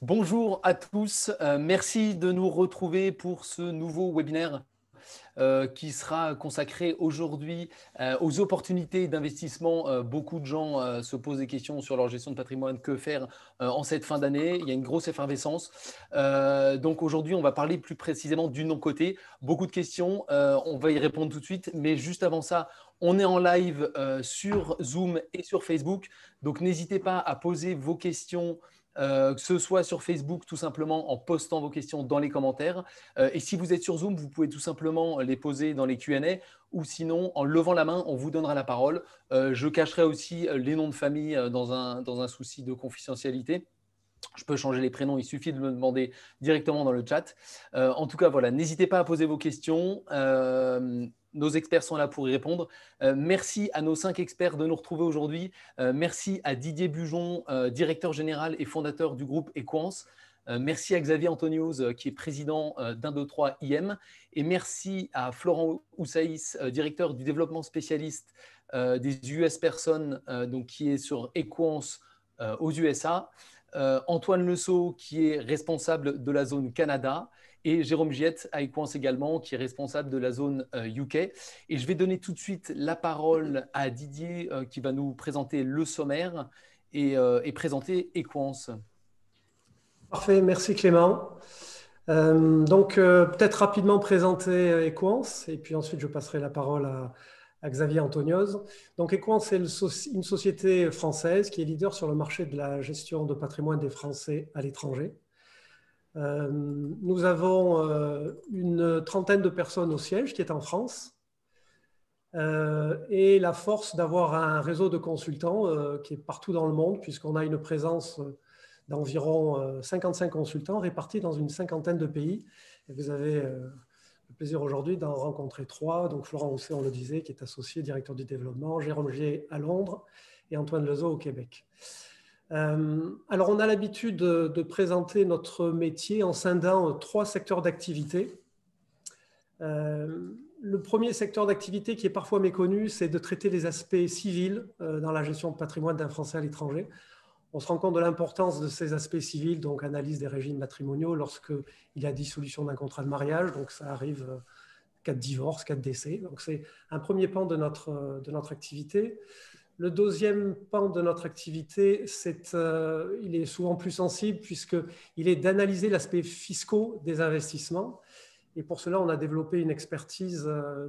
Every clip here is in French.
Bonjour à tous, merci de nous retrouver pour ce nouveau webinaire qui sera consacré aujourd'hui aux opportunités d'investissement. Beaucoup de gens se posent des questions sur leur gestion de patrimoine, que faire en cette fin d'année. Il y a une grosse effervescence. Donc aujourd'hui, on va parler plus précisément du non-coté. Beaucoup de questions, on va y répondre tout de suite, mais juste avant ça, on est en live sur Zoom et sur Facebook. Donc n'hésitez pas à poser vos questions que ce soit sur Facebook, tout simplement en postant vos questions dans les commentaires. Et si vous êtes sur Zoom, vous pouvez tout simplement les poser dans les Q&A ou sinon, en levant la main, on vous donnera la parole. Je cacherai aussi les noms de famille dans un souci de confidentialité. Je peux changer les prénoms, il suffit de me demander directement dans le chat. En tout cas, voilà, n'hésitez pas à poser vos questions. Nos experts sont là pour y répondre. Merci à nos 5 experts de nous retrouver aujourd'hui. Merci à Didier Bujon, directeur général et fondateur du groupe Equance. Merci à Xavier Antonios, qui est président d'123 IM. Et merci à Florent Oussaïs, directeur du développement spécialiste des US Personnes, donc, qui est sur Equance aux USA. Antoine Lesault, qui est responsable de la zone Canada, et Jérôme Giette à Equance également, qui est responsable de la zone UK. Et je vais donner tout de suite la parole à Didier, qui va nous présenter le sommaire et présenter Equance. Parfait, merci Clément. Peut-être rapidement présenter Equance, et puis ensuite je passerai la parole à Xavier Antonios. Donc Equance est une société française qui est leader sur le marché de la gestion de patrimoine des Français à l'étranger. Nous avons une trentaine de personnes au siège qui est en France et la force d'avoir un réseau de consultants qui est partout dans le monde puisqu'on a une présence d'environ 55 consultants répartis dans une cinquantaine de pays. Et vous avez le plaisir aujourd'hui d'en rencontrer 3. Donc Florent Housset, on le disait, qui est associé directeur du développement, Jérôme Giet à Londres et Antoine Lesault au Québec. Alors on a l'habitude de présenter notre métier en scindant 3 secteurs d'activité. Le premier secteur d'activité qui est parfois méconnu, c'est de traiter les aspects civils dans la gestion de patrimoine d'un Français à l'étranger. On se rend compte de l'importance de ces aspects civils, donc analyse des régimes matrimoniaux lorsqu'il y a dissolution d'un contrat de mariage, donc ça arrive cas de divorce, cas de décès. Donc c'est un premier pan de notre activité. Le deuxième pan de notre activité, il est souvent plus sensible puisqu'il est d'analyser l'aspect fiscal des investissements. Et pour cela, on a développé une expertise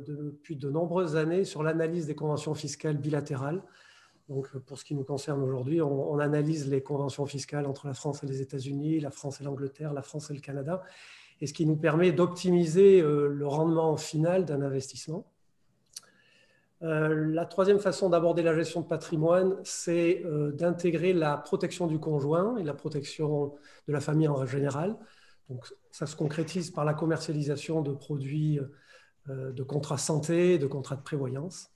depuis de nombreuses années sur l'analyse des conventions fiscales bilatérales. Donc, pour ce qui nous concerne aujourd'hui, on analyse les conventions fiscales entre la France et les États-Unis, la France et l'Angleterre, la France et le Canada, et ce qui nous permet d'optimiser le rendement final d'un investissement. La troisième façon d'aborder la gestion de patrimoine, c'est d'intégrer la protection du conjoint et la protection de la famille en général. Donc, ça se concrétise par la commercialisation de produits de contrats santé, de contrats de prévoyance.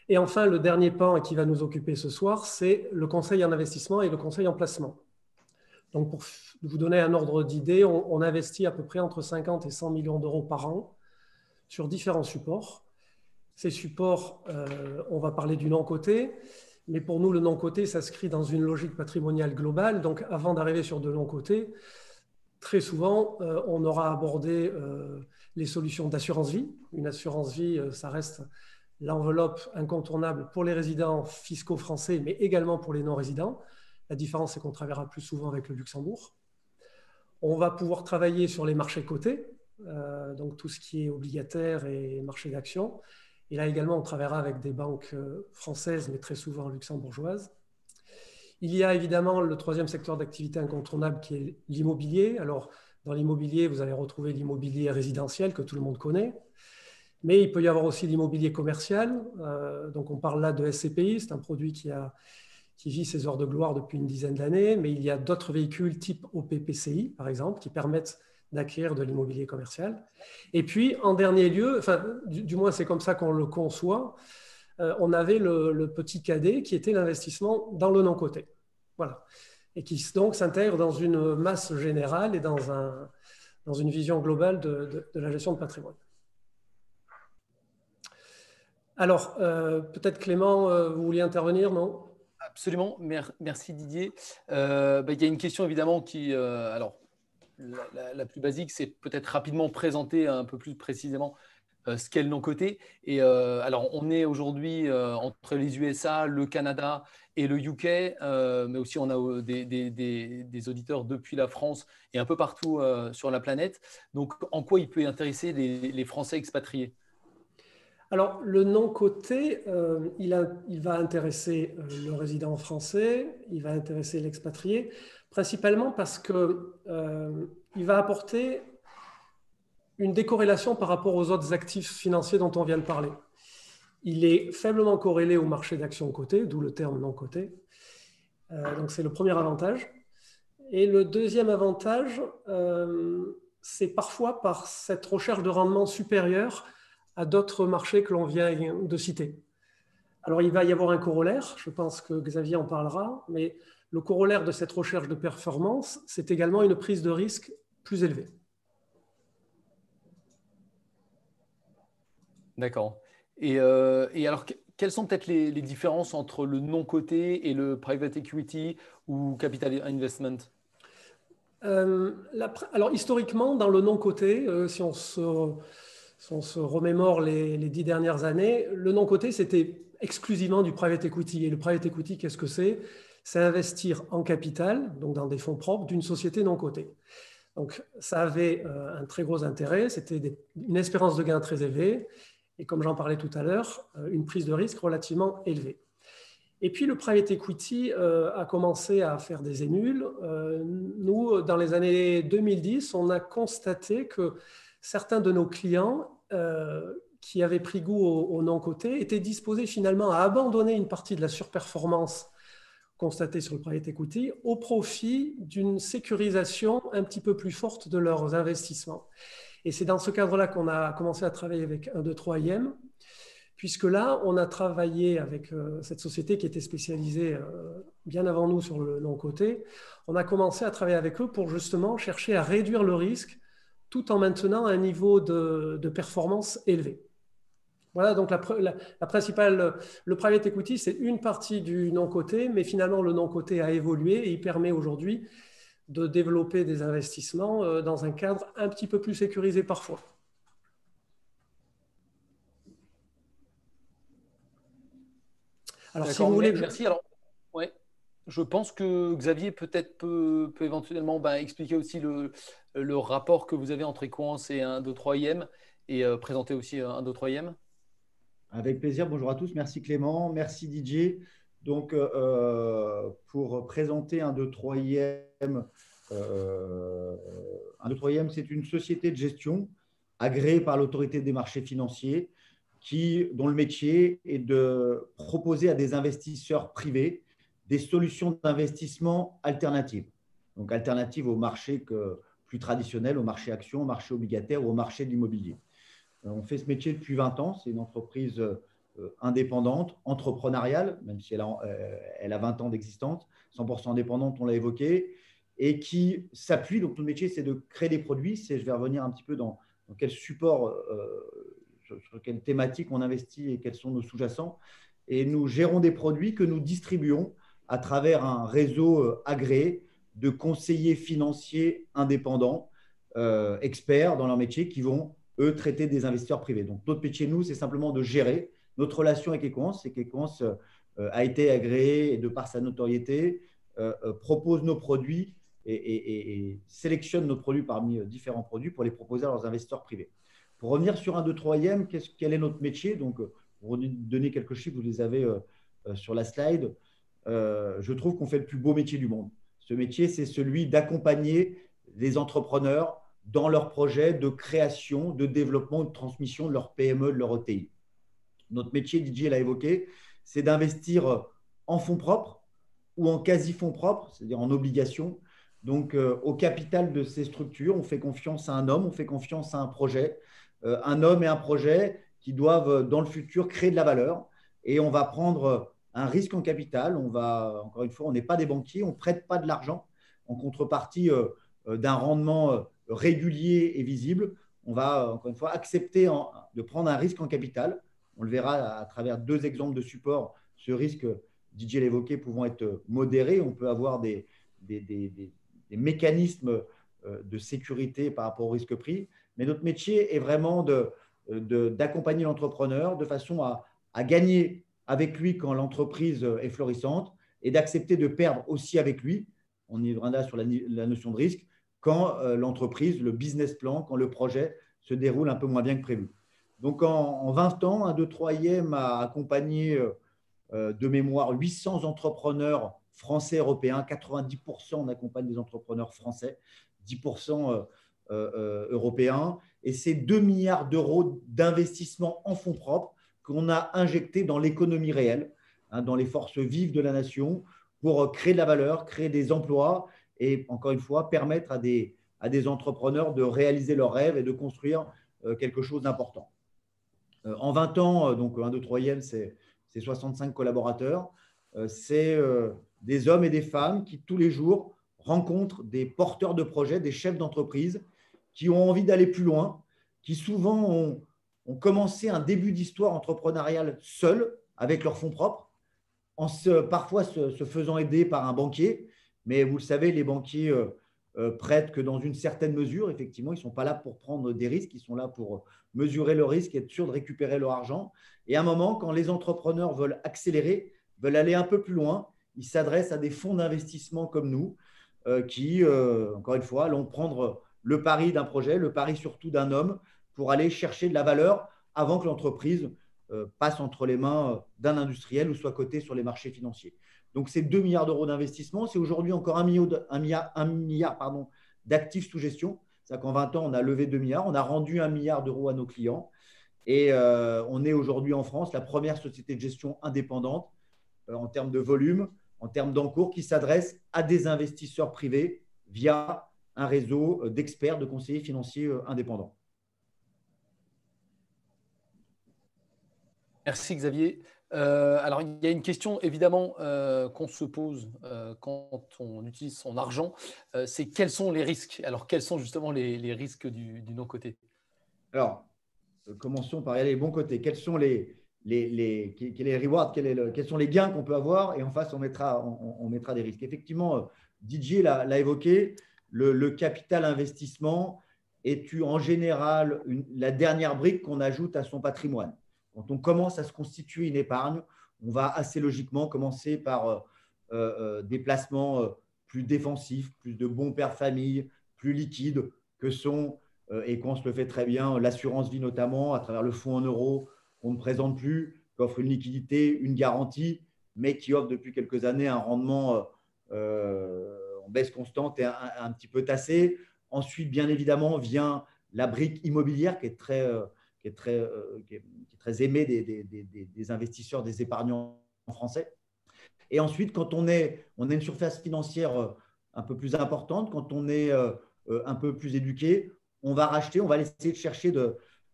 Et enfin, le dernier pan qui va nous occuper ce soir, c'est le conseil en investissement et le conseil en placement. Donc, pour vous donner un ordre d'idée, on investit à peu près entre 50 et 100 millions d'euros par an sur différents supports. Ces supports, on va parler du non-coté, mais pour nous, le non-coté s'inscrit dans une logique patrimoniale globale. Donc, avant d'arriver sur de non-coté, très souvent, on aura abordé les solutions d'assurance-vie. Une assurance-vie, ça reste l'enveloppe incontournable pour les résidents fiscaux français, mais également pour les non-résidents. La différence, c'est qu'on travaillera plus souvent avec le Luxembourg. On va pouvoir travailler sur les marchés cotés, donc tout ce qui est obligataire et marché d'actions. Et là également, on travaillera avec des banques françaises, mais très souvent luxembourgeoises. Il y a évidemment le troisième secteur d'activité incontournable qui est l'immobilier. Alors, dans l'immobilier, vous allez retrouver l'immobilier résidentiel que tout le monde connaît. Mais il peut y avoir aussi l'immobilier commercial. Donc, on parle là de SCPI. C'est un produit qui vit ses heures de gloire depuis une dizaine d'années. Mais il y a d'autres véhicules type OPPCI, par exemple, qui permettent d'acquérir de l'immobilier commercial. Et puis, en dernier lieu, enfin, du moins c'est comme ça qu'on le conçoit, on avait le petit cadet qui était l'investissement dans le non-coté. Voilà. Et qui donc s'intègre dans une masse générale et dans une vision globale de la gestion de patrimoine. Alors, peut-être Clément, vous vouliez intervenir, non ? Absolument, merci Didier. Il y a une question évidemment qui, alors la plus basique, c'est peut-être rapidement présenter un peu plus précisément ce qu'est le non-coté. Et alors, on est aujourd'hui entre les USA, le Canada et le UK, mais aussi on a des auditeurs depuis la France et un peu partout sur la planète. Donc, en quoi il peut intéresser les Français expatriés? Alors, le non-coté, il va intéresser le résident français, il va intéresser l'expatrié, principalement parce que il va apporter une décorrélation par rapport aux autres actifs financiers dont on vient de parler. Il est faiblement corrélé au marché d'actions cotées, d'où le terme non-coté. Donc, c'est le premier avantage. Et le deuxième avantage, c'est parfois par cette recherche de rendement supérieur à d'autres marchés que l'on vient de citer. Alors, il va y avoir un corollaire, je pense que Xavier en parlera, mais le corollaire de cette recherche de performance, c'est également une prise de risque plus élevée. D'accord. Et alors, quelles sont peut-être les différences entre le non-coté et le private equity ou capital investment? Alors, historiquement, dans le non-coté, si on se remémore les 10 dernières années, le non-coté, c'était exclusivement du private equity. Et le private equity, qu'est-ce que c'est? C'est investir en capital, donc dans des fonds propres, d'une société non cotée. Donc, ça avait un très gros intérêt, c'était une espérance de gain très élevée, et comme j'en parlais tout à l'heure, une prise de risque relativement élevée. Et puis, le private equity a commencé à faire des émules. Nous, dans les années 2010, on a constaté que certains de nos clients qui avaient pris goût au non-coté étaient disposés finalement à abandonner une partie de la surperformance constatée sur le private equity au profit d'une sécurisation un petit peu plus forte de leurs investissements. Et c'est dans ce cadre-là qu'on a commencé à travailler avec 1, 2, 3 IM, puisque là, on a travaillé avec cette société qui était spécialisée bien avant nous sur le non-coté. On a commencé à travailler avec eux pour justement chercher à réduire le risque tout en maintenant un niveau de performance élevé. Voilà, donc la principale, le private equity, c'est une partie du non-coté, mais finalement, le non-coté a évolué et il permet aujourd'hui de développer des investissements dans un cadre un petit peu plus sécurisé parfois. Alors, si vous voulez, merci. Alors, ouais, je pense que Xavier peut-être peut éventuellement expliquer aussi le rapport que vous avez entre Equance et 1, 2, 3 IM et présenter aussi 1, 2, 3 IM. Avec plaisir. Bonjour à tous. Merci Clément. Merci Didier. Donc, pour présenter 1, 2, 3 IM, 1, 2, 3 IM, c'est une société de gestion agréée par l'autorité des marchés financiers dont le métier est de proposer à des investisseurs privés des solutions d'investissement alternatives. Donc, alternatives au marché plus traditionnel, au marché actions, au marché obligataire ou au marché de l'immobilier. On fait ce métier depuis 20 ans. C'est une entreprise indépendante, entrepreneuriale, même si elle a 20 ans d'existence, 100% indépendante, on l'a évoqué, et qui s'appuie. Donc, notre métier, c'est de créer des produits. Je vais revenir un petit peu dans quel support, sur quelle thématique on investit et quels sont nos sous-jacents. Et nous gérons des produits que nous distribuons à travers un réseau agréé de conseillers financiers indépendants, experts dans leur métier, qui vont eux, traiter des investisseurs privés. Donc, notre métier, nous, c'est simplement de gérer. Notre relation avec Equance, c'est qu'Equance a été agréé et de par sa notoriété, propose nos produits et sélectionne nos produits parmi différents produits pour les proposer à leurs investisseurs privés. Pour revenir sur 1, 2, 3e, quel est notre métier? Donc, pour vous donner quelques chiffres, vous les avez sur la slide. Je trouve qu'on fait le plus beau métier du monde. Ce métier, c'est celui d'accompagner les entrepreneurs dans leurs projets de création, de développement, de transmission de leur PME, de leur ETI. Notre métier, Didier l'a évoqué, c'est d'investir en fonds propres ou en quasi-fonds propres, c'est-à-dire en obligations. Donc, au capital de ces structures, on fait confiance à un homme, on fait confiance à un projet, un homme et un projet qui doivent, dans le futur, créer de la valeur. Et on va prendre un risque en capital. Encore une fois, on n'est pas des banquiers, on ne prête pas de l'argent en contrepartie d'un rendement régulier et visible. On va, encore une fois, accepter de prendre un risque en capital. On le verra à travers 2 exemples de support, ce risque Didier l'évoquait, pouvant être modérés. On peut avoir des mécanismes de sécurité par rapport au risque pris. Mais notre métier est vraiment d'accompagner l'entrepreneur de façon à gagner avec lui quand l'entreprise est florissante et d'accepter de perdre aussi avec lui. On y reviendra sur la notion de risque quand l'entreprise, le business plan, quand le projet se déroule un peu moins bien que prévu. Donc, en 20 ans, 1, 2, 3 IM a accompagné de mémoire 800 entrepreneurs français, européens. 90% on accompagne des entrepreneurs français, 10% européens. Et c'est 2 milliards d'euros d'investissement en fonds propres qu'on a injectés dans l'économie réelle, dans les forces vives de la nation, pour créer de la valeur, créer des emplois et, encore une fois, permettre à des entrepreneurs de réaliser leurs rêves et de construire quelque chose d'important. En 20 ans, donc 1, 2, 3e, c'est 65 collaborateurs. C'est des hommes et des femmes qui, tous les jours, rencontrent des porteurs de projets, des chefs d'entreprise qui ont envie d'aller plus loin, qui souvent ont commencé un début d'histoire entrepreneuriale seuls, avec leurs fonds propres, parfois se faisant aider par un banquier. Mais vous le savez, les banquiers prêtent que dans une certaine mesure. Effectivement, ils ne sont pas là pour prendre des risques, ils sont là pour mesurer le risque et être sûr de récupérer leur argent. Et à un moment, quand les entrepreneurs veulent accélérer, veulent aller un peu plus loin, ils s'adressent à des fonds d'investissement comme nous qui, encore une fois, allons prendre le pari d'un projet, le pari surtout d'un homme pour aller chercher de la valeur avant que l'entreprise passe entre les mains d'un industriel ou soit coté sur les marchés financiers. Donc, c'est 2 milliards d'euros d'investissement. C'est aujourd'hui encore 1 milliard d'actifs sous gestion. C'est-à-dire qu'en 20 ans, on a levé 2 milliards. On a rendu 1 milliard d'euros à nos clients. Et on est aujourd'hui en France la première société de gestion indépendante en termes de volume, en termes d'encours, qui s'adresse à des investisseurs privés via un réseau d'experts, de conseillers financiers indépendants. Merci Xavier. Alors, il y a une question évidemment qu'on se pose quand on utilise son argent, c'est quels sont les risques? Alors, quels sont justement les risques du non-coté? Alors, commençons par y aller les bons côtés. Quels sont les rewards, quels sont les gains qu'on peut avoir? Et en face, on mettra des risques. Effectivement, Didier l'a évoqué, le capital investissement est en général la dernière brique qu'on ajoute à son patrimoine. Quand on commence à se constituer une épargne, on va assez logiquement commencer par des placements plus défensifs, plus de bons pères de famille, plus liquides que sont, et qu'on se le fait très bien, l'assurance vie notamment, à travers le fonds en euros qu'on ne présente plus, qui offre une liquidité, une garantie, mais qui offre depuis quelques années un rendement en baisse constante et un petit peu tassé. Ensuite, bien évidemment, vient la brique immobilière qui est très aimée des investisseurs, des épargnants français. Et ensuite, quand on a une surface financière un peu plus importante, quand on est un peu plus éduqué, on va racheter, on va essayer de chercher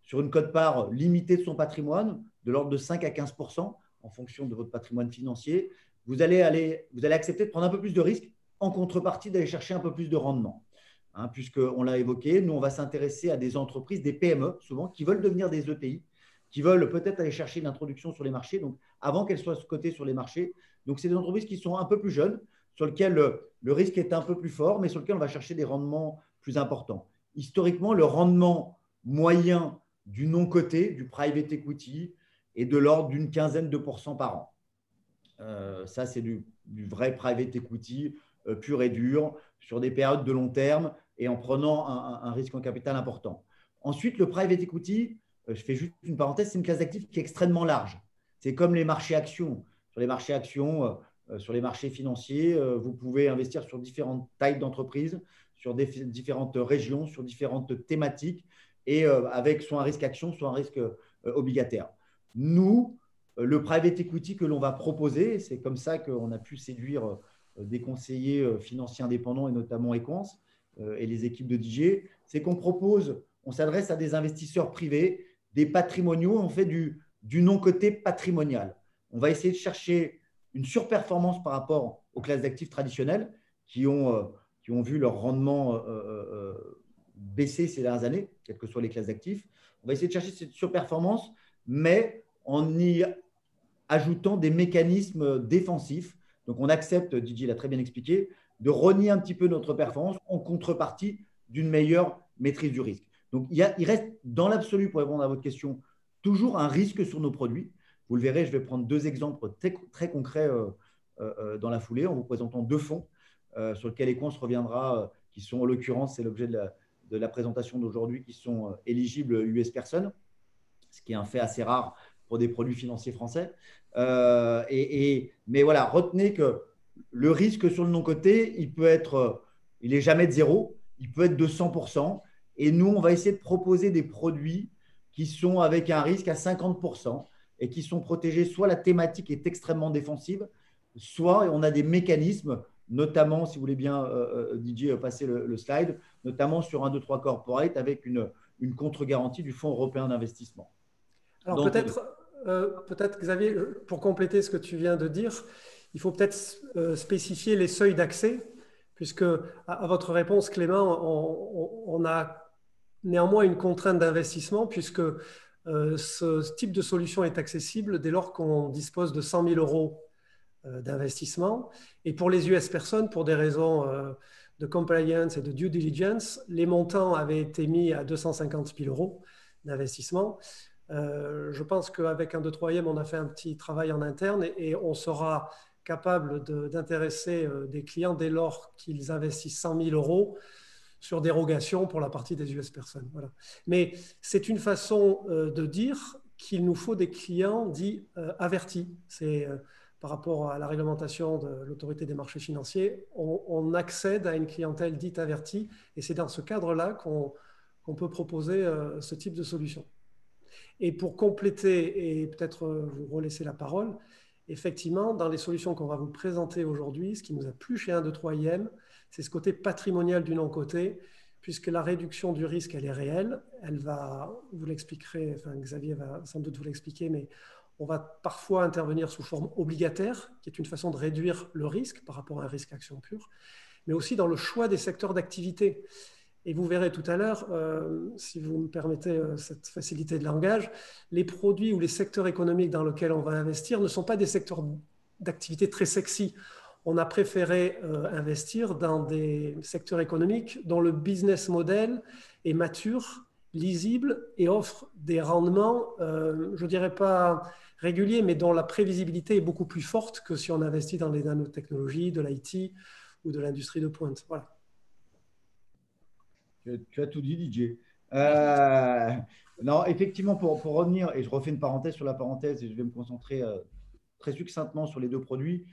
sur une quote-part limitée de son patrimoine, de l'ordre de 5 à 15% en fonction de votre patrimoine financier. Vous allez accepter de prendre un peu plus de risques en contrepartie d'aller chercher un peu plus de rendement. Puisqu'on l'a évoqué, nous, on va s'intéresser à des entreprises, des PME, souvent, qui veulent devenir des ETI, qui veulent peut-être aller chercher une introduction sur les marchés, donc avant qu'elles soient cotées sur les marchés. Donc, c'est des entreprises qui sont un peu plus jeunes, sur lesquelles le risque est un peu plus fort, mais sur lesquelles on va chercher des rendements plus importants. Historiquement, le rendement moyen du non-coté, du private equity, est de l'ordre d'une quinzaine de % par an. Ça, c'est du vrai private equity pur et dur, sur des périodes de long terme et en prenant un risque en capital important. Ensuite, le private equity, je fais juste une parenthèse, c'est une classe d'actifs qui est extrêmement large. C'est comme les marchés actions. Sur les marchés actions, sur les marchés financiers, vous pouvez investir sur différentes tailles d'entreprises, sur différentes régions, sur différentes thématiques et avec soit un risque action, soit un risque obligataire. Nous, le private equity que l'on va proposer, c'est comme ça qu'on a pu séduire des conseillers financiers indépendants et notamment Equance et les équipes de Didier, c'est on s'adresse à des investisseurs privés, des patrimoniaux, on fait du non-coté patrimonial. On va essayer de chercher une surperformance par rapport aux classes d'actifs traditionnelles qui ont vu leur rendement baisser ces dernières années, quelles que soient les classes d'actifs. On va essayer de chercher cette surperformance, mais en y ajoutant des mécanismes défensifs. Donc, on accepte, Didier l'a très bien expliqué, de renier un petit peu notre performance en contrepartie d'une meilleure maîtrise du risque. Donc, il reste dans l'absolu, pour répondre à votre question, toujours un risque sur nos produits. Vous le verrez, je vais prendre deux exemples très concrets dans la foulée en vous présentant deux fonds sur lesquels Equans reviendra, qui sont en l'occurrence, c'est l'objet de la présentation d'aujourd'hui, qui sont éligibles US Person, ce qui est un fait assez rare pour des produits financiers français. Mais voilà, retenez que le risque sur le non-coté, il n'est jamais de zéro, il peut être de 100%. Et nous, on va essayer de proposer des produits qui sont avec un risque à 50% et qui sont protégés. Soit la thématique est extrêmement défensive, soit on a des mécanismes, notamment, si vous voulez bien, Didier, passer le slide, notamment sur 1, 2, 3 corporate avec une contre-garantie du Fonds européen d'investissement. Alors peut-être, Xavier, pour compléter ce que tu viens de dire, il faut peut-être spécifier les seuils d'accès, puisque à votre réponse, Clément, on a néanmoins une contrainte d'investissement, puisque ce type de solution est accessible dès lors qu'on dispose de 100 000 euros d'investissement. Et pour les US personnes, pour des raisons de compliance et de due diligence, les montants avaient été mis à 250 000 euros d'investissement. Je pense qu'avec un 2/3e, on a fait un petit travail en interne et on sera capable d'intéresser des clients dès lors qu'ils investissent 100 000 euros sur dérogation pour la partie des US personnes. Voilà. Mais c'est une façon de dire qu'il nous faut des clients dits avertis. C'est par rapport à la réglementation de l'autorité des marchés financiers, on accède à une clientèle dite avertie et c'est dans ce cadre-là qu'on peut proposer ce type de solution. Et pour compléter et peut-être vous relaisser la parole, effectivement, dans les solutions qu'on va vous présenter aujourd'hui, ce qui nous a plu chez 1, 2, 3IM, c'est ce côté patrimonial du non-coté, puisque la réduction du risque, elle est réelle. Elle va, vous l'expliquerez, enfin Xavier va sans doute vous l'expliquer, mais on va parfois intervenir sous forme obligataire, qui est une façon de réduire le risque par rapport à un risque action pure, mais aussi dans le choix des secteurs d'activité. Et vous verrez tout à l'heure, si vous me permettez cette facilité de langage, les produits ou les secteurs économiques dans lesquels on va investir ne sont pas des secteurs d'activité très sexy. On a préféré investir dans des secteurs économiques dont le business model est mature, lisible et offre des rendements, je ne dirais pas réguliers, mais dont la prévisibilité est beaucoup plus forte que si on investit dans les nanotechnologies, de l'IT ou de l'industrie de pointe. Voilà. Tu as tout dit, Didier. Non, effectivement, pour revenir, et je refais une parenthèse sur la parenthèse, et je vais me concentrer très succinctement sur les deux produits.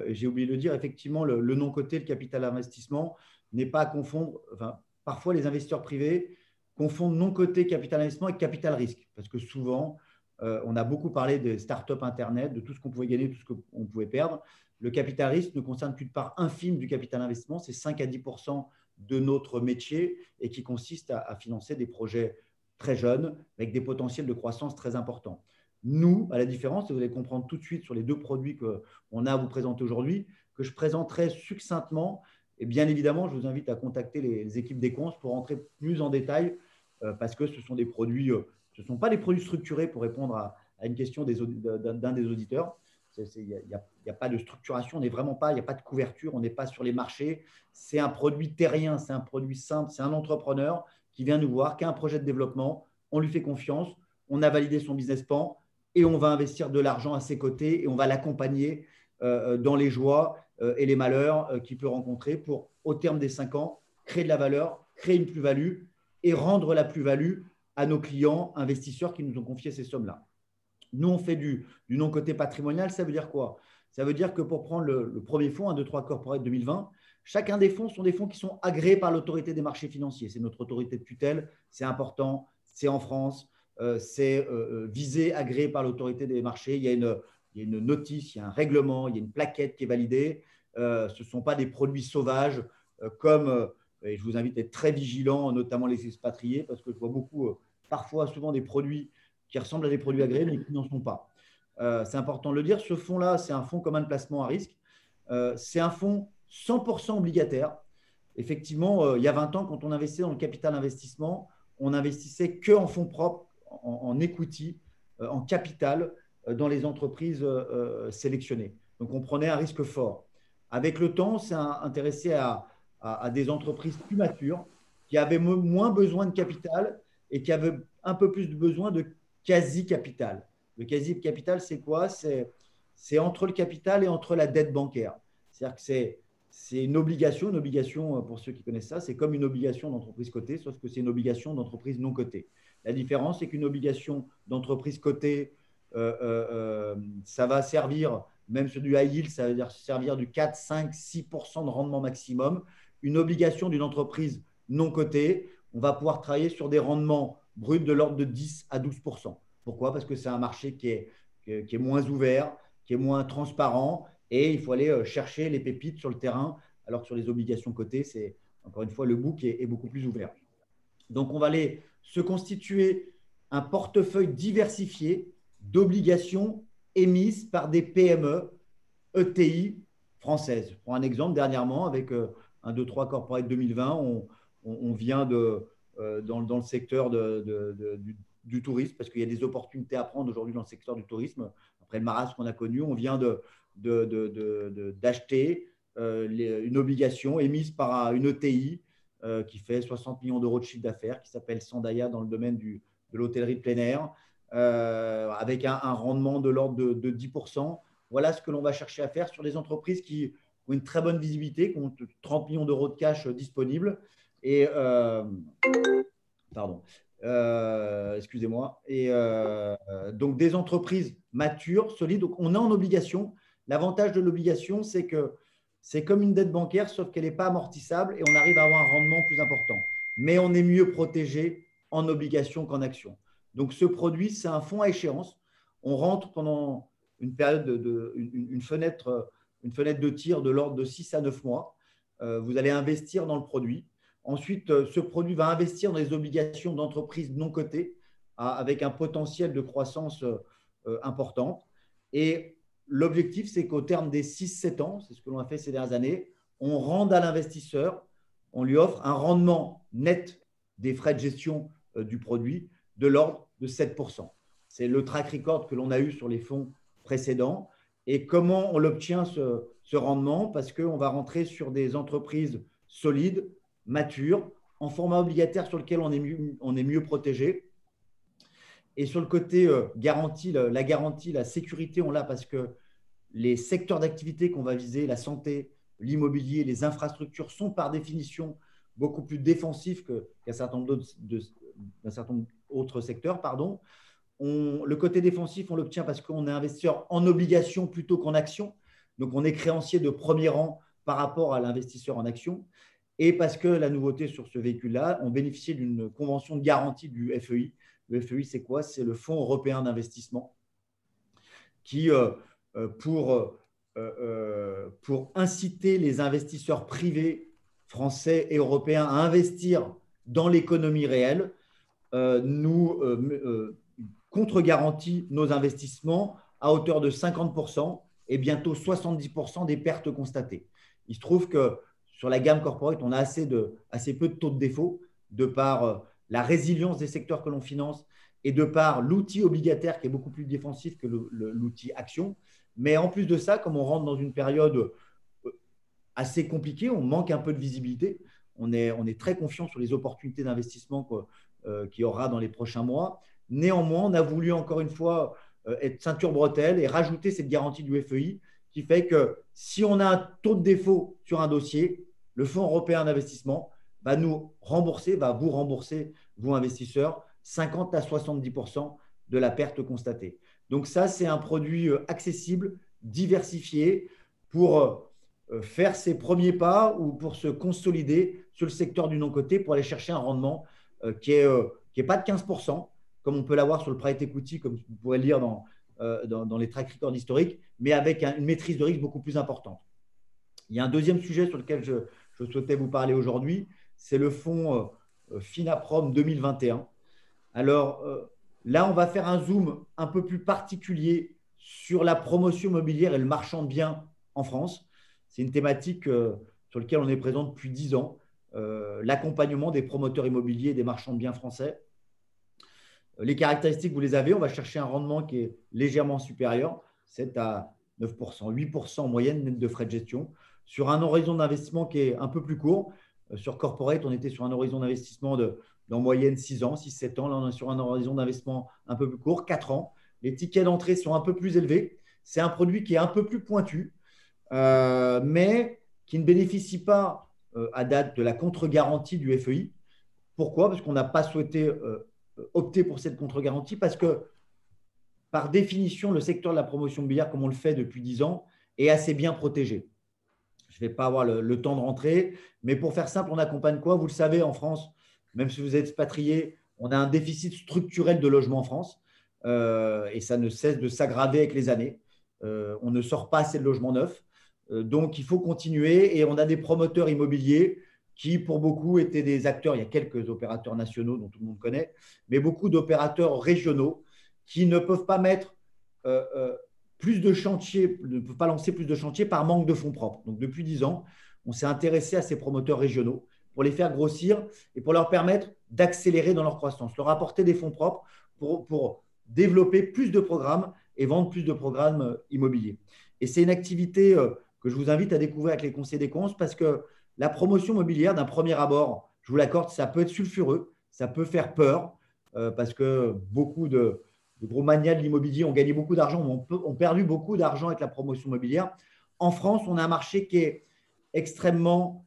J'ai oublié de le dire, effectivement, le non-coté, le capital investissement, n'est pas à confondre. Enfin, parfois, les investisseurs privés confondent non-coté capital investissement et capital risque, parce que souvent, on a beaucoup parlé des startups Internet, de tout ce qu'on pouvait gagner, tout ce qu'on pouvait perdre. Le capital risque ne concerne qu'une part infime du capital investissement, c'est 5 à 10% de notre métier et qui consiste à financer des projets très jeunes avec des potentiels de croissance très importants. Nous, à la différence, et vous allez comprendre tout de suite sur les deux produits qu'on a à vous présenter aujourd'hui, que je présenterai succinctement, et bien évidemment, je vous invite à contacter les équipes d'Equans pour rentrer plus en détail parce que ce sont des produits, ce ne sont pas des produits structurés pour répondre à une question d'un des auditeurs. Il n'y a pas de structuration, on n'est vraiment pas, il n'y a pas de couverture, on n'est pas sur les marchés. C'est un produit terrien, c'est un produit simple, c'est un entrepreneur qui vient nous voir, qui a un projet de développement, on lui fait confiance, on a validé son business plan et on va investir de l'argent à ses côtés et on va l'accompagner dans les joies et les malheurs qu'il peut rencontrer pour, au terme des 5 ans, créer de la valeur, créer une plus-value et rendre la plus-value à nos clients investisseurs qui nous ont confié ces sommes-là. Nous, on fait du non-coté patrimonial. Ça veut dire quoi? Ça veut dire que pour prendre le premier fonds, 1, 2, 3 Corporate 2020, chacun des fonds sont des fonds qui sont agréés par l'autorité des marchés financiers. C'est notre autorité de tutelle, c'est important, c'est en France, c'est visé, agréé par l'autorité des marchés. Il y a une notice, il y a un règlement, il y a une plaquette qui est validée. Ce ne sont pas des produits sauvages et je vous invite à être très vigilant, notamment les expatriés, parce que je vois beaucoup, parfois, souvent des produits qui ressemblent à des produits agréés, mais qui n'en sont pas. C'est important de le dire. Ce fonds-là, c'est un fonds commun de placement à risque. C'est un fonds 100% obligataire. Effectivement, il y a 20 ans, quand on investissait dans le capital investissement, on investissait qu'en fonds propres, en equity, en capital, dans les entreprises sélectionnées. Donc, on prenait un risque fort. Avec le temps, on s'est intéressé à des entreprises plus matures qui avaient moins besoin de capital et qui avaient un peu plus de besoin de quasi-capital. Le quasi-capital, c'est quoi? C'est entre le capital et entre la dette bancaire. C'est-à-dire que c'est une obligation, pour ceux qui connaissent ça, c'est comme une obligation d'entreprise cotée, sauf que c'est une obligation d'entreprise non cotée. La différence, c'est qu'une obligation d'entreprise cotée, ça va servir, même sur du high yield, ça veut dire servir du 4, 5, 6% de rendement maximum. Une obligation d'une entreprise non cotée, on va pouvoir travailler sur des rendements bruts de l'ordre de 10 à 12%. Pourquoi? Parce que c'est un marché qui est moins ouvert, qui est moins transparent, et il faut aller chercher les pépites sur le terrain, alors que sur les obligations cotées, c'est encore une fois, le book est beaucoup plus ouvert. Donc, on va aller se constituer un portefeuille diversifié d'obligations émises par des PME, ETI françaises. Je prends un exemple, dernièrement, avec un 2-3 Corporate 2020, on vient dans le secteur du tourisme, parce qu'il y a des opportunités à prendre aujourd'hui dans le secteur du tourisme. Après le marasme qu'on a connu, on vient d'acheter une obligation émise par une ETI qui fait 60 millions d'euros de chiffre d'affaires, qui s'appelle Sandaya dans le domaine de l'hôtellerie de plein air, avec un rendement de l'ordre de 10%. Voilà ce que l'on va chercher à faire sur des entreprises qui ont une très bonne visibilité, qui ont 30 millions d'euros de cash disponibles. Et, pardon. Excusez-moi. Et donc, des entreprises matures, solides. Donc, on est en obligation. L'avantage de l'obligation, c'est que c'est comme une dette bancaire, sauf qu'elle n'est pas amortissable et on arrive à avoir un rendement plus important. Mais on est mieux protégé en obligation qu'en action. Donc, ce produit, c'est un fonds à échéance. On rentre pendant une période une fenêtre de tir de l'ordre de 6 à 9 mois. Vous allez investir dans le produit. Ensuite, ce produit va investir dans les obligations d'entreprises non cotées avec un potentiel de croissance important. Et l'objectif, c'est qu'au terme des 6-7 ans, c'est ce que l'on a fait ces dernières années, on rende à l'investisseur, on lui offre un rendement net des frais de gestion du produit de l'ordre de 7%. C'est le track record que l'on a eu sur les fonds précédents. Et comment on l'obtient, ce rendement? Parce qu'on va rentrer sur des entreprises solides, matures, en format obligataire sur lequel on est mieux protégé. Et sur le côté garantie, la garantie, la sécurité, on l'a parce que les secteurs d'activité qu'on va viser, la santé, l'immobilier, les infrastructures, sont par définition beaucoup plus défensifs qu'un certain nombre d'autres secteurs. Pardon. Le côté défensif, on l'obtient parce qu'on est investisseur en obligation plutôt qu'en action. Donc, on est créancier de premier rang par rapport à l'investisseur en action. Et parce que la nouveauté sur ce véhicule-là, on bénéficie d'une convention de garantie du FEI. Le FEI, c'est quoi? C'est le Fonds européen d'investissement qui, pour inciter les investisseurs privés français et européens à investir dans l'économie réelle, nous contre-garantit nos investissements à hauteur de 50% et bientôt 70% des pertes constatées. Il se trouve que sur la gamme corporate, on a assez peu de taux de défaut de par la résilience des secteurs que l'on finance et de par l'outil obligataire qui est beaucoup plus défensif que l'outil action. Mais en plus de ça, comme on rentre dans une période assez compliquée, on manque un peu de visibilité. On est très confiant sur les opportunités d'investissement qu'il y aura dans les prochains mois. Néanmoins, on a voulu encore une fois être ceinture bretelle et rajouter cette garantie du FEI qui fait que si on a un taux de défaut sur un dossier, le Fonds européen d'investissement va vous rembourser, vous investisseurs, 50 à 70% de la perte constatée. Donc ça, c'est un produit accessible, diversifié pour faire ses premiers pas ou pour se consolider sur le secteur du non-coté pour aller chercher un rendement qui est pas de 15%, comme on peut l'avoir sur le private equity, comme vous pourrez le lire dans les track records historiques, mais avec une maîtrise de risque beaucoup plus importante. Il y a un deuxième sujet sur lequel je souhaitais vous parler aujourd'hui, c'est le fonds Finaprom 2021. Alors là, on va faire un zoom un peu plus particulier sur la promotion immobilière et le marchand de biens en France. C'est une thématique sur laquelle on est présent depuis 10 ans, l'accompagnement des promoteurs immobiliers et des marchands de biens français. Les caractéristiques, vous les avez. On va chercher un rendement qui est légèrement supérieur, 7 à 9%, 8% en moyenne net de frais de gestion, sur un horizon d'investissement qui est un peu plus court. Sur Corporate, on était sur un horizon d'investissement d'en moyenne 6 ans, 6-7 ans. Là, on est sur un horizon d'investissement un peu plus court, 4 ans. Les tickets d'entrée sont un peu plus élevés. C'est un produit qui est un peu plus pointu, mais qui ne bénéficie pas à date de la contre-garantie du FEI. Pourquoi? Parce qu'on n'a pas souhaité opter pour cette contre-garantie, parce que par définition, le secteur de la promotion immobilière, comme on le fait depuis 10 ans, est assez bien protégé. Je ne vais pas avoir le temps de rentrer, mais pour faire simple, on accompagne quoi? Vous le savez, en France, même si vous êtes expatrié, on a un déficit structurel de logement en France et ça ne cesse de s'aggraver avec les années. On ne sort pas assez de logements neufs. Donc, il faut continuer et on a des promoteurs immobiliers qui, pour beaucoup, étaient des acteurs. Il y a quelques opérateurs nationaux dont tout le monde connaît, mais beaucoup d'opérateurs régionaux qui ne peuvent pas mettre plus de chantiers, ne peuvent pas lancer plus de chantiers par manque de fonds propres. Donc, depuis 10 ans, on s'est intéressé à ces promoteurs régionaux pour les faire grossir et pour leur permettre d'accélérer dans leur croissance, leur apporter des fonds propres pour développer plus de programmes et vendre plus de programmes immobiliers. Et c'est une activité que je vous invite à découvrir avec les conseillers des cons parce que la promotion immobilière, d'un premier abord, je vous l'accorde, ça peut être sulfureux, ça peut faire peur parce que beaucoup de gros magnats de l'immobilier ont gagné beaucoup d'argent, ont perdu beaucoup d'argent avec la promotion immobilière. En France, on a un marché qui est extrêmement,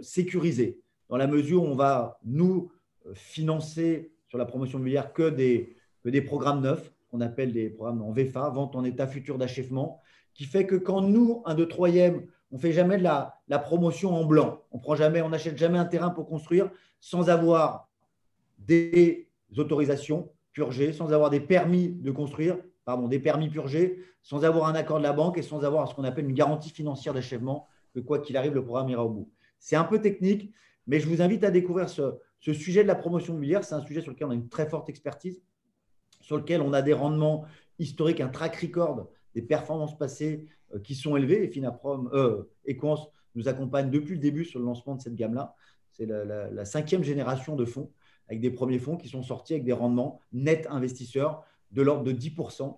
sécurisé, dans la mesure où on va nous financer sur la promotion immobilière que des programmes neufs, qu'on appelle des programmes en VFA, vente en état futur d'achèvement, qui fait que quand nous, un 2 3e, on ne fait jamais de la promotion en blanc, on n'achète jamais un terrain pour construire sans avoir des autorisations purgées, sans avoir des permis de construire, des permis purgés, sans avoir un accord de la banque et sans avoir ce qu'on appelle une garantie financière d'achèvement, que quoi qu'il arrive, le programme ira au bout. C'est un peu technique, mais je vous invite à découvrir ce sujet de la promotion immobilière. C'est un sujet sur lequel on a une très forte expertise, sur lequel on a des rendements historiques, un track record des performances passées qui sont élevées. Et Finaprom, Equance nous accompagne depuis le début sur le lancement de cette gamme-là. C'est la 5e génération de fonds, avec des premiers fonds qui sont sortis avec des rendements nets investisseurs de l'ordre de 10%.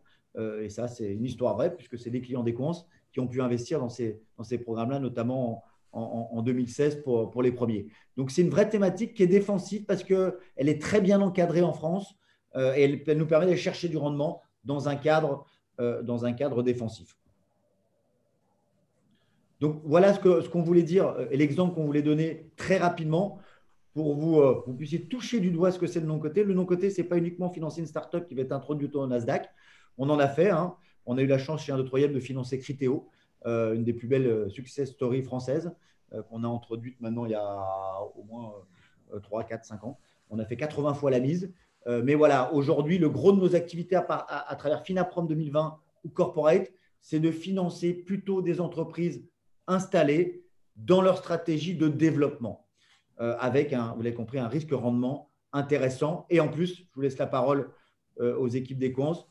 Et ça, c'est une histoire vraie, puisque c'est des clients d'Equance qui ont pu investir dans ces programmes-là, notamment en 2016 pour les premiers. Donc, c'est une vraie thématique qui est défensive parce qu'elle est très bien encadrée en France et elle nous permet d'aller chercher du rendement dans un cadre défensif. Donc, voilà ce qu'on voulait dire et l'exemple qu'on voulait donner très rapidement pour vous puissiez toucher du doigt ce que c'est le non-coté. Le non-coté, ce n'est pas uniquement financer une start-up qui va être introduite au Nasdaq. On en a fait. On a eu la chance chez un 2 3e de financer Criteo, une des plus belles success stories françaises qu'on a introduite maintenant il y a au moins 3, 4, 5 ans. On a fait 80 fois la mise. Mais voilà, aujourd'hui, le gros de nos activités à travers Finaprom 2020 ou Corporate, c'est de financer plutôt des entreprises installées dans leur stratégie de développement, avec, vous l'avez compris, un risque-rendement intéressant. Et en plus, je vous laisse la parole aux équipes d'Equance,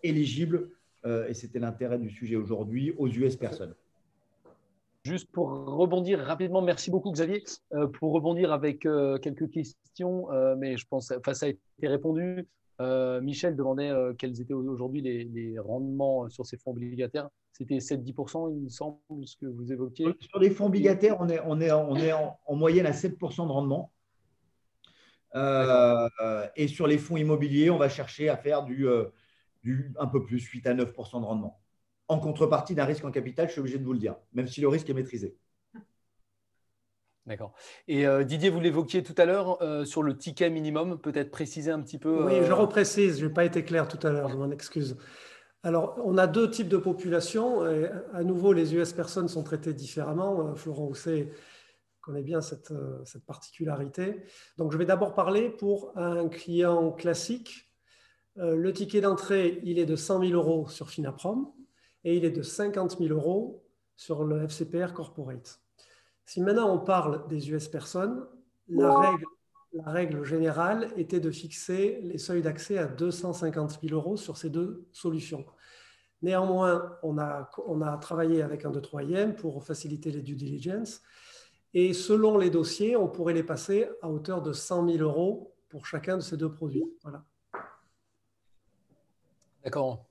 éligibles, et c'était l'intérêt du sujet aujourd'hui, aux US personnes. Juste pour rebondir rapidement, merci beaucoup Xavier, pour rebondir avec quelques questions, mais je pense que ça a été répondu. Michel demandait quels étaient aujourd'hui les rendements sur ces fonds obligataires. C'était 7-10%, il me semble, ce que vous évoquiez. Sur les fonds obligataires, on est en moyenne à 7% de rendement. Et sur les fonds immobiliers, on va chercher à faire du un peu plus, 8 à 9% de rendement. En contrepartie d'un risque en capital, je suis obligé de vous le dire, même si le risque est maîtrisé. D'accord. Et Didier, vous l'évoquiez tout à l'heure sur le ticket minimum, peut-être préciser un petit peu. Oui, je reprécise, je n'ai pas été clair tout à l'heure, je m'en excuse. Alors, on a 2 types de populations. Et à nouveau, les US personnes sont traitées différemment. Florent Housset connaît bien cette particularité. Donc, je vais d'abord parler pour un client classique. Le ticket d'entrée, il est de 100 000 € sur Finaprom et il est de 50 000 € sur le FCPR Corporate. Si maintenant on parle des US personnes, la règle générale était de fixer les seuils d'accès à 250 000 € sur ces 2 solutions. Néanmoins, on a travaillé avec un 2 3e pour faciliter les due diligence. Et selon les dossiers, on pourrait les passer à hauteur de 100 000 € pour chacun de ces deux produits. Voilà. D'accord.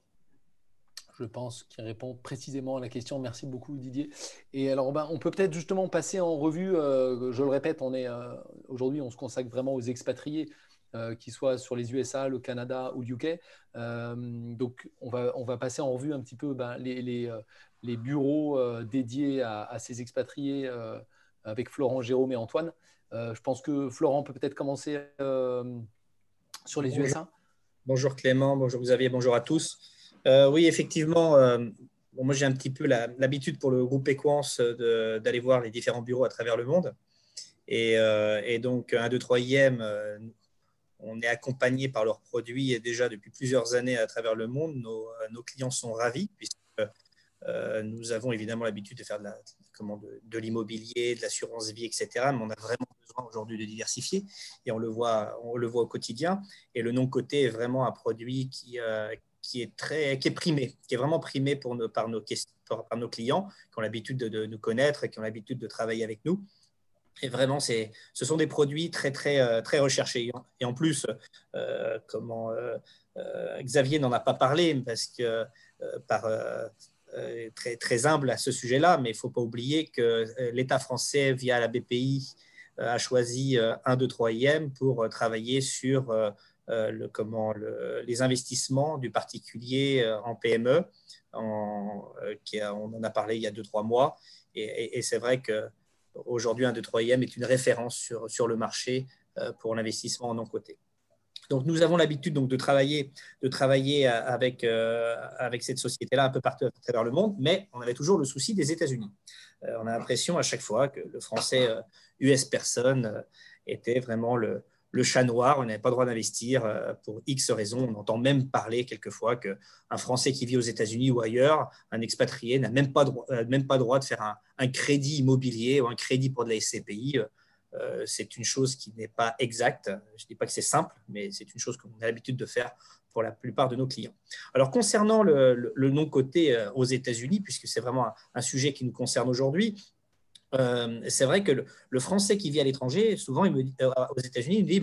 Je pense qu'il répond précisément à la question. Merci beaucoup, Didier. Et alors, on peut peut-être justement passer en revue. Je le répète, aujourd'hui, on se consacre vraiment aux expatriés, qu'ils soient sur les USA, le Canada ou le UK. Donc, on va passer en revue un petit peu les bureaux dédiés à ces expatriés avec Florent, Jérôme et Antoine. Je pense que Florent peut peut-être commencer sur les Bonjour. USA. Bonjour Clément, bonjour Xavier, bonjour à tous. Oui, effectivement, moi j'ai un petit peu l'habitude pour le groupe Equance d'aller voir les différents bureaux à travers le monde. Et donc, 1, 2, 3 IM, on est accompagné par leurs produits et déjà depuis plusieurs années à travers le monde. Nos clients sont ravis puisque nous avons évidemment l'habitude de faire de l'immobilier, de l'assurance vie, etc. Mais on a vraiment besoin aujourd'hui de diversifier et on le voit au quotidien. Et le non-coté est vraiment un produit qui est primé, qui est vraiment primé par nos clients qui ont l'habitude de nous connaître et qui ont l'habitude de travailler avec nous. Et vraiment, ce sont des produits très, très, très recherchés. Et en plus, Xavier n'en a pas parlé parce que très, très humble à ce sujet-là, mais il ne faut pas oublier que l'État français, via la BPI, a choisi 1, 2, 3 IM pour travailler sur les investissements du particulier en PME. On en a parlé il y a 2-3 mois. Et c'est vrai qu'aujourd'hui, 1, 2, 3 IM est une référence sur le marché pour l'investissement en non-coté. Donc, nous avons l'habitude de travailler avec cette société-là un peu partout à travers le monde, mais on avait toujours le souci des États-Unis. On a l'impression à chaque fois que le français US person était vraiment le chat noir. On n'avait pas le droit d'investir pour X raisons. On entend même parler quelquefois qu'un Français qui vit aux États-Unis ou ailleurs, un expatrié, n'a même pas le droit de faire un crédit immobilier ou un crédit pour de la SCPI. C'est une chose qui n'est pas exacte. Je ne dis pas que c'est simple, mais c'est une chose qu'on a l'habitude de faire pour la plupart de nos clients. Alors, concernant le non-coté aux États-Unis, puisque c'est vraiment un sujet qui nous concerne aujourd'hui, c'est vrai que le Français qui vit à l'étranger, souvent, aux États-Unis, il me dit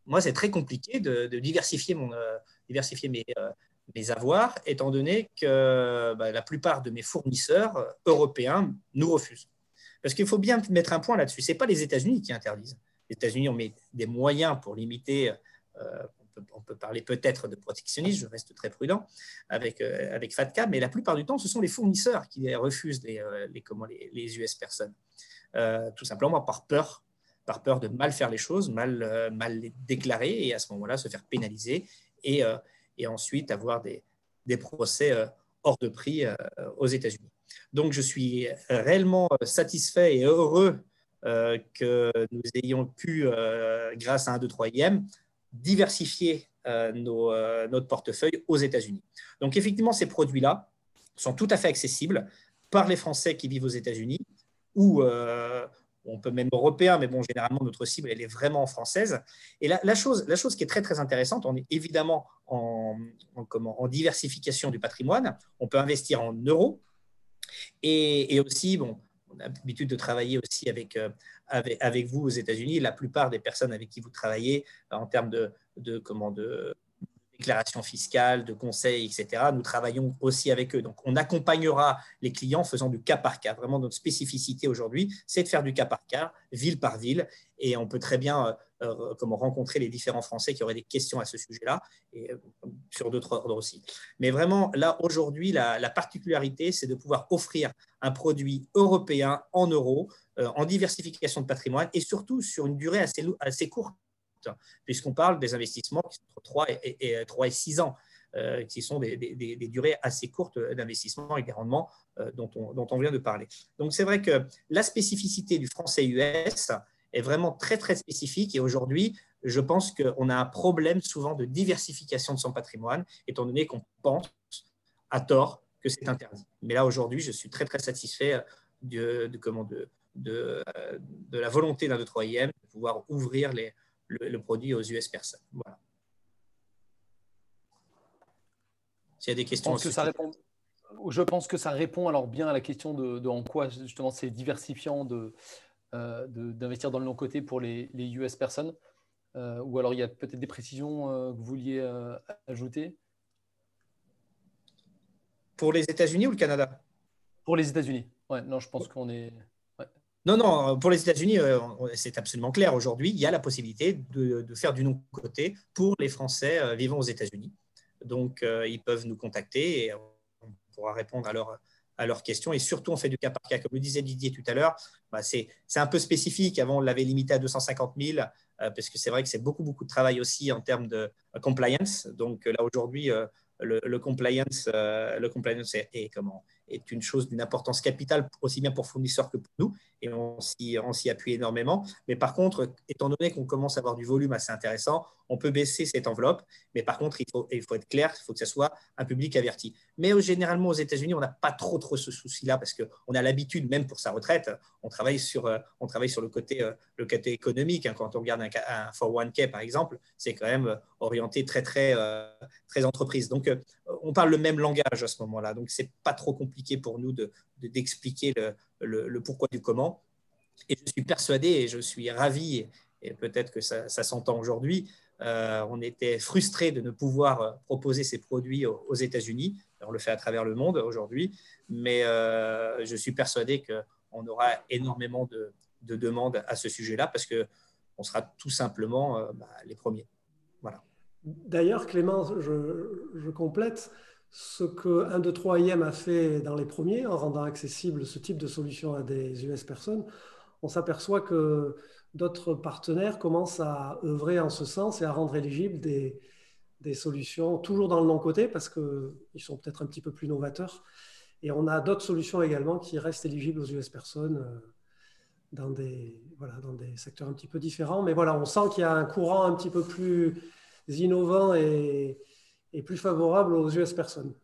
moi, c'est très compliqué de diversifier mes avoirs, étant donné que la plupart de mes fournisseurs européens nous refusent. Parce qu'il faut bien mettre un point là-dessus. Ce n'est pas les États-Unis qui interdisent. Les États-Unis ont mis des moyens pour limiter. On peut parler peut-être de protectionnisme, je reste très prudent avec FATCA, mais la plupart du temps, ce sont les fournisseurs qui refusent les US personnes. Tout simplement par peur de mal faire les choses, mal les déclarer et à ce moment-là se faire pénaliser et ensuite avoir des procès hors de prix aux États-Unis. Donc, je suis réellement satisfait et heureux que nous ayons pu, grâce à 1, 2, 3 IM, diversifier notre portefeuille aux États-Unis. Donc, effectivement, ces produits-là sont tout à fait accessibles par les Français qui vivent aux États-Unis ou on peut même européen, mais bon, généralement, notre cible, elle est vraiment française. Et la chose qui est très, très intéressante, on est évidemment en diversification du patrimoine. On peut investir en euros. Et aussi, bon, on a l'habitude de travailler aussi avec vous aux États-Unis. La plupart des personnes avec qui vous travaillez en termes de déclaration fiscale, de conseils, etc., nous travaillons aussi avec eux. Donc, on accompagnera les clients en faisant du cas par cas. Vraiment, notre spécificité aujourd'hui, c'est de faire du cas par cas, ville par ville. Et on peut très bien rencontrer les différents Français qui auraient des questions à ce sujet-là et sur d'autres ordres aussi. Mais vraiment, là, aujourd'hui, la particularité, c'est de pouvoir offrir un produit européen en euros, en diversification de patrimoine et surtout sur une durée assez courte, puisqu'on parle des investissements qui sont entre 3 et 6 ans, qui sont des durées assez courtes d'investissement et des rendements dont on vient de parler. Donc, c'est vrai que la spécificité du français US est vraiment très, très spécifique. Et aujourd'hui, je pense qu'on a un problème souvent de diversification de son patrimoine, étant donné qu'on pense à tort que c'est interdit. Mais là, aujourd'hui, je suis très, très satisfait de la volonté d'un 2-3IM de pouvoir ouvrir le produit aux US personnes. Voilà. S'il y a des questions. Je pense que ça répond alors bien à la question de en quoi justement c'est diversifiant d'investir dans le non-coté pour les US personnes. Ou alors il y a peut-être des précisions que vous vouliez ajouter? Pour les États-Unis ou le Canada? Pour les États-Unis. Ouais, non, je pense qu'on est. Ouais. Non, non, pour les États-Unis, c'est absolument clair. Aujourd'hui, il y a la possibilité de faire du non-côté pour les Français vivant aux États-Unis. Donc, ils peuvent nous contacter et on pourra répondre à leurs questions. Et surtout, on fait du cas par cas. Comme le disait Didier tout à l'heure, c'est un peu spécifique. Avant, on l'avait limité à 250 000, parce que c'est vrai que c'est beaucoup, beaucoup de travail aussi en termes de compliance. Donc, là, aujourd'hui, le compliance est une chose d'une importance capitale, aussi bien pour fournisseurs que pour nous, et on s'y appuie énormément. Mais par contre, étant donné qu'on commence à avoir du volume assez intéressant, on peut baisser cette enveloppe, mais par contre, il faut être clair, il faut que ce soit un public averti. Mais généralement, aux États-Unis, on n'a pas trop ce souci-là, parce qu'on a l'habitude, même pour sa retraite, on travaille sur le côté économique. Quand on regarde un 401k, par exemple, c'est quand même orienté très, très, très entreprise. Donc, on parle le même langage à ce moment-là. Donc, ce n'est pas trop compliqué pour nous d'expliquer le pourquoi du comment. Et je suis persuadé et je suis ravi, et peut-être que ça s'entend aujourd'hui, on était frustrés de ne pouvoir proposer ces produits aux États-Unis. On le fait à travers le monde aujourd'hui, mais je suis persuadé qu'on aura énormément de demandes à ce sujet-là parce qu'on sera tout simplement les premiers. Voilà. D'ailleurs, Clément, je complète ce que 1, 2, 3 IM a fait dans les premiers en rendant accessible ce type de solution à des US personnes. On s'aperçoit que d'autres partenaires commencent à œuvrer en ce sens et à rendre éligibles des solutions, toujours dans le non-côté, parce qu'ils sont peut-être un petit peu plus novateurs. Et on a d'autres solutions également qui restent éligibles aux US personnes dans des secteurs un petit peu différents. Mais voilà, on sent qu'il y a un courant un petit peu plus innovant et plus favorable aux US personnes.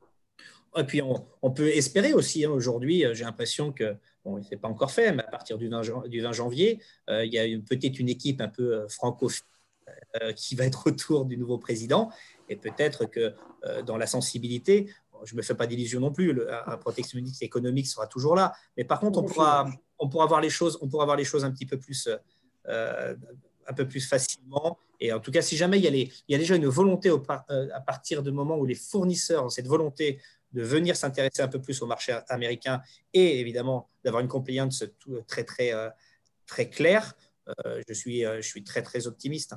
Et puis, on peut espérer aussi, hein, aujourd'hui, j'ai l'impression que, bon, ce n'est pas encore fait, mais à partir du 20 janvier, il y a peut-être une équipe un peu francophone qui va être autour du nouveau président. Et peut-être que dans la sensibilité, je ne me fais pas d'illusions non plus, un protectionnisme économique sera toujours là. Mais par contre, on pourra voir les choses un petit peu plus, un peu plus facilement. Et en tout cas, si jamais il y a déjà une volonté à partir du moment où les fournisseurs ont cette volonté de venir s'intéresser un peu plus au marché américain et évidemment d'avoir une compliance très, très, très claire, je suis très, très optimiste.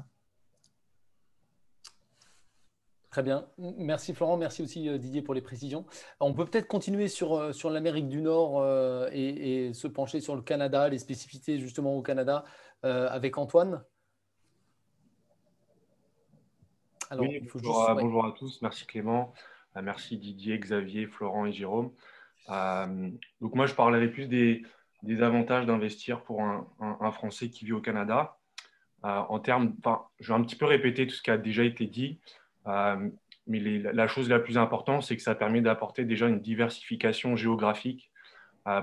Très bien. Merci Florent, merci aussi Didier pour les précisions. On peut peut-être continuer sur l'Amérique du Nord et se pencher sur le Canada, les spécificités justement au Canada avec Antoine. Alors, oui, bonjour à tous. Merci Clément. Merci Didier, Xavier, Florent et Jérôme. Donc moi, je parlerai plus des avantages d'investir pour un Français qui vit au Canada. Je vais un petit peu répéter tout ce qui a déjà été dit, mais la chose la plus importante, c'est que ça permet d'apporter déjà une diversification géographique.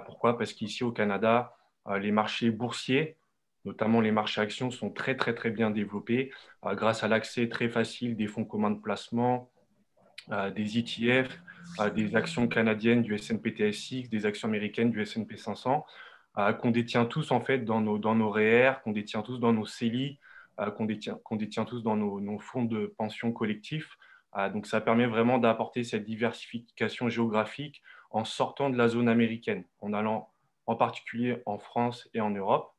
Pourquoi? Parce qu'ici au Canada, les marchés boursiers, notamment les marchés actions, sont très, très, très bien développés grâce à l'accès très facile des fonds communs de placement, des ETF, des actions canadiennes du S&P TSX, des actions américaines du S&P 500, qu'on détient tous en fait dans nos REER, qu'on détient tous dans nos CELI, qu'on détient tous dans nos fonds de pension collectifs. Donc ça permet vraiment d'apporter cette diversification géographique en sortant de la zone américaine, en allant en particulier en France et en Europe.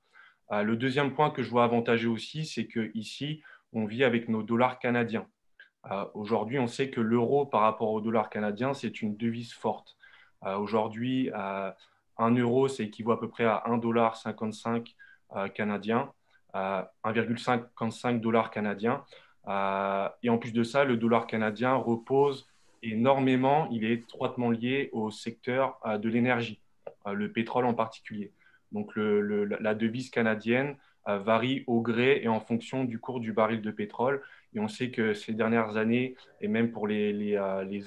Le deuxième point que je vois avantager aussi, c'est qu'ici, on vit avec nos dollars canadiens. Aujourd'hui, on sait que l'euro par rapport au dollar canadien, c'est une devise forte. Aujourd'hui, 1 euro, c'est équivaut à peu près à 1,55 $ canadien, 1,55 $ canadien. Et en plus de ça, le dollar canadien repose énormément, il est étroitement lié au secteur de l'énergie, le pétrole en particulier. Donc la devise canadienne varie au gré et en fonction du cours du baril de pétrole. Et on sait que ces dernières années, et même pour les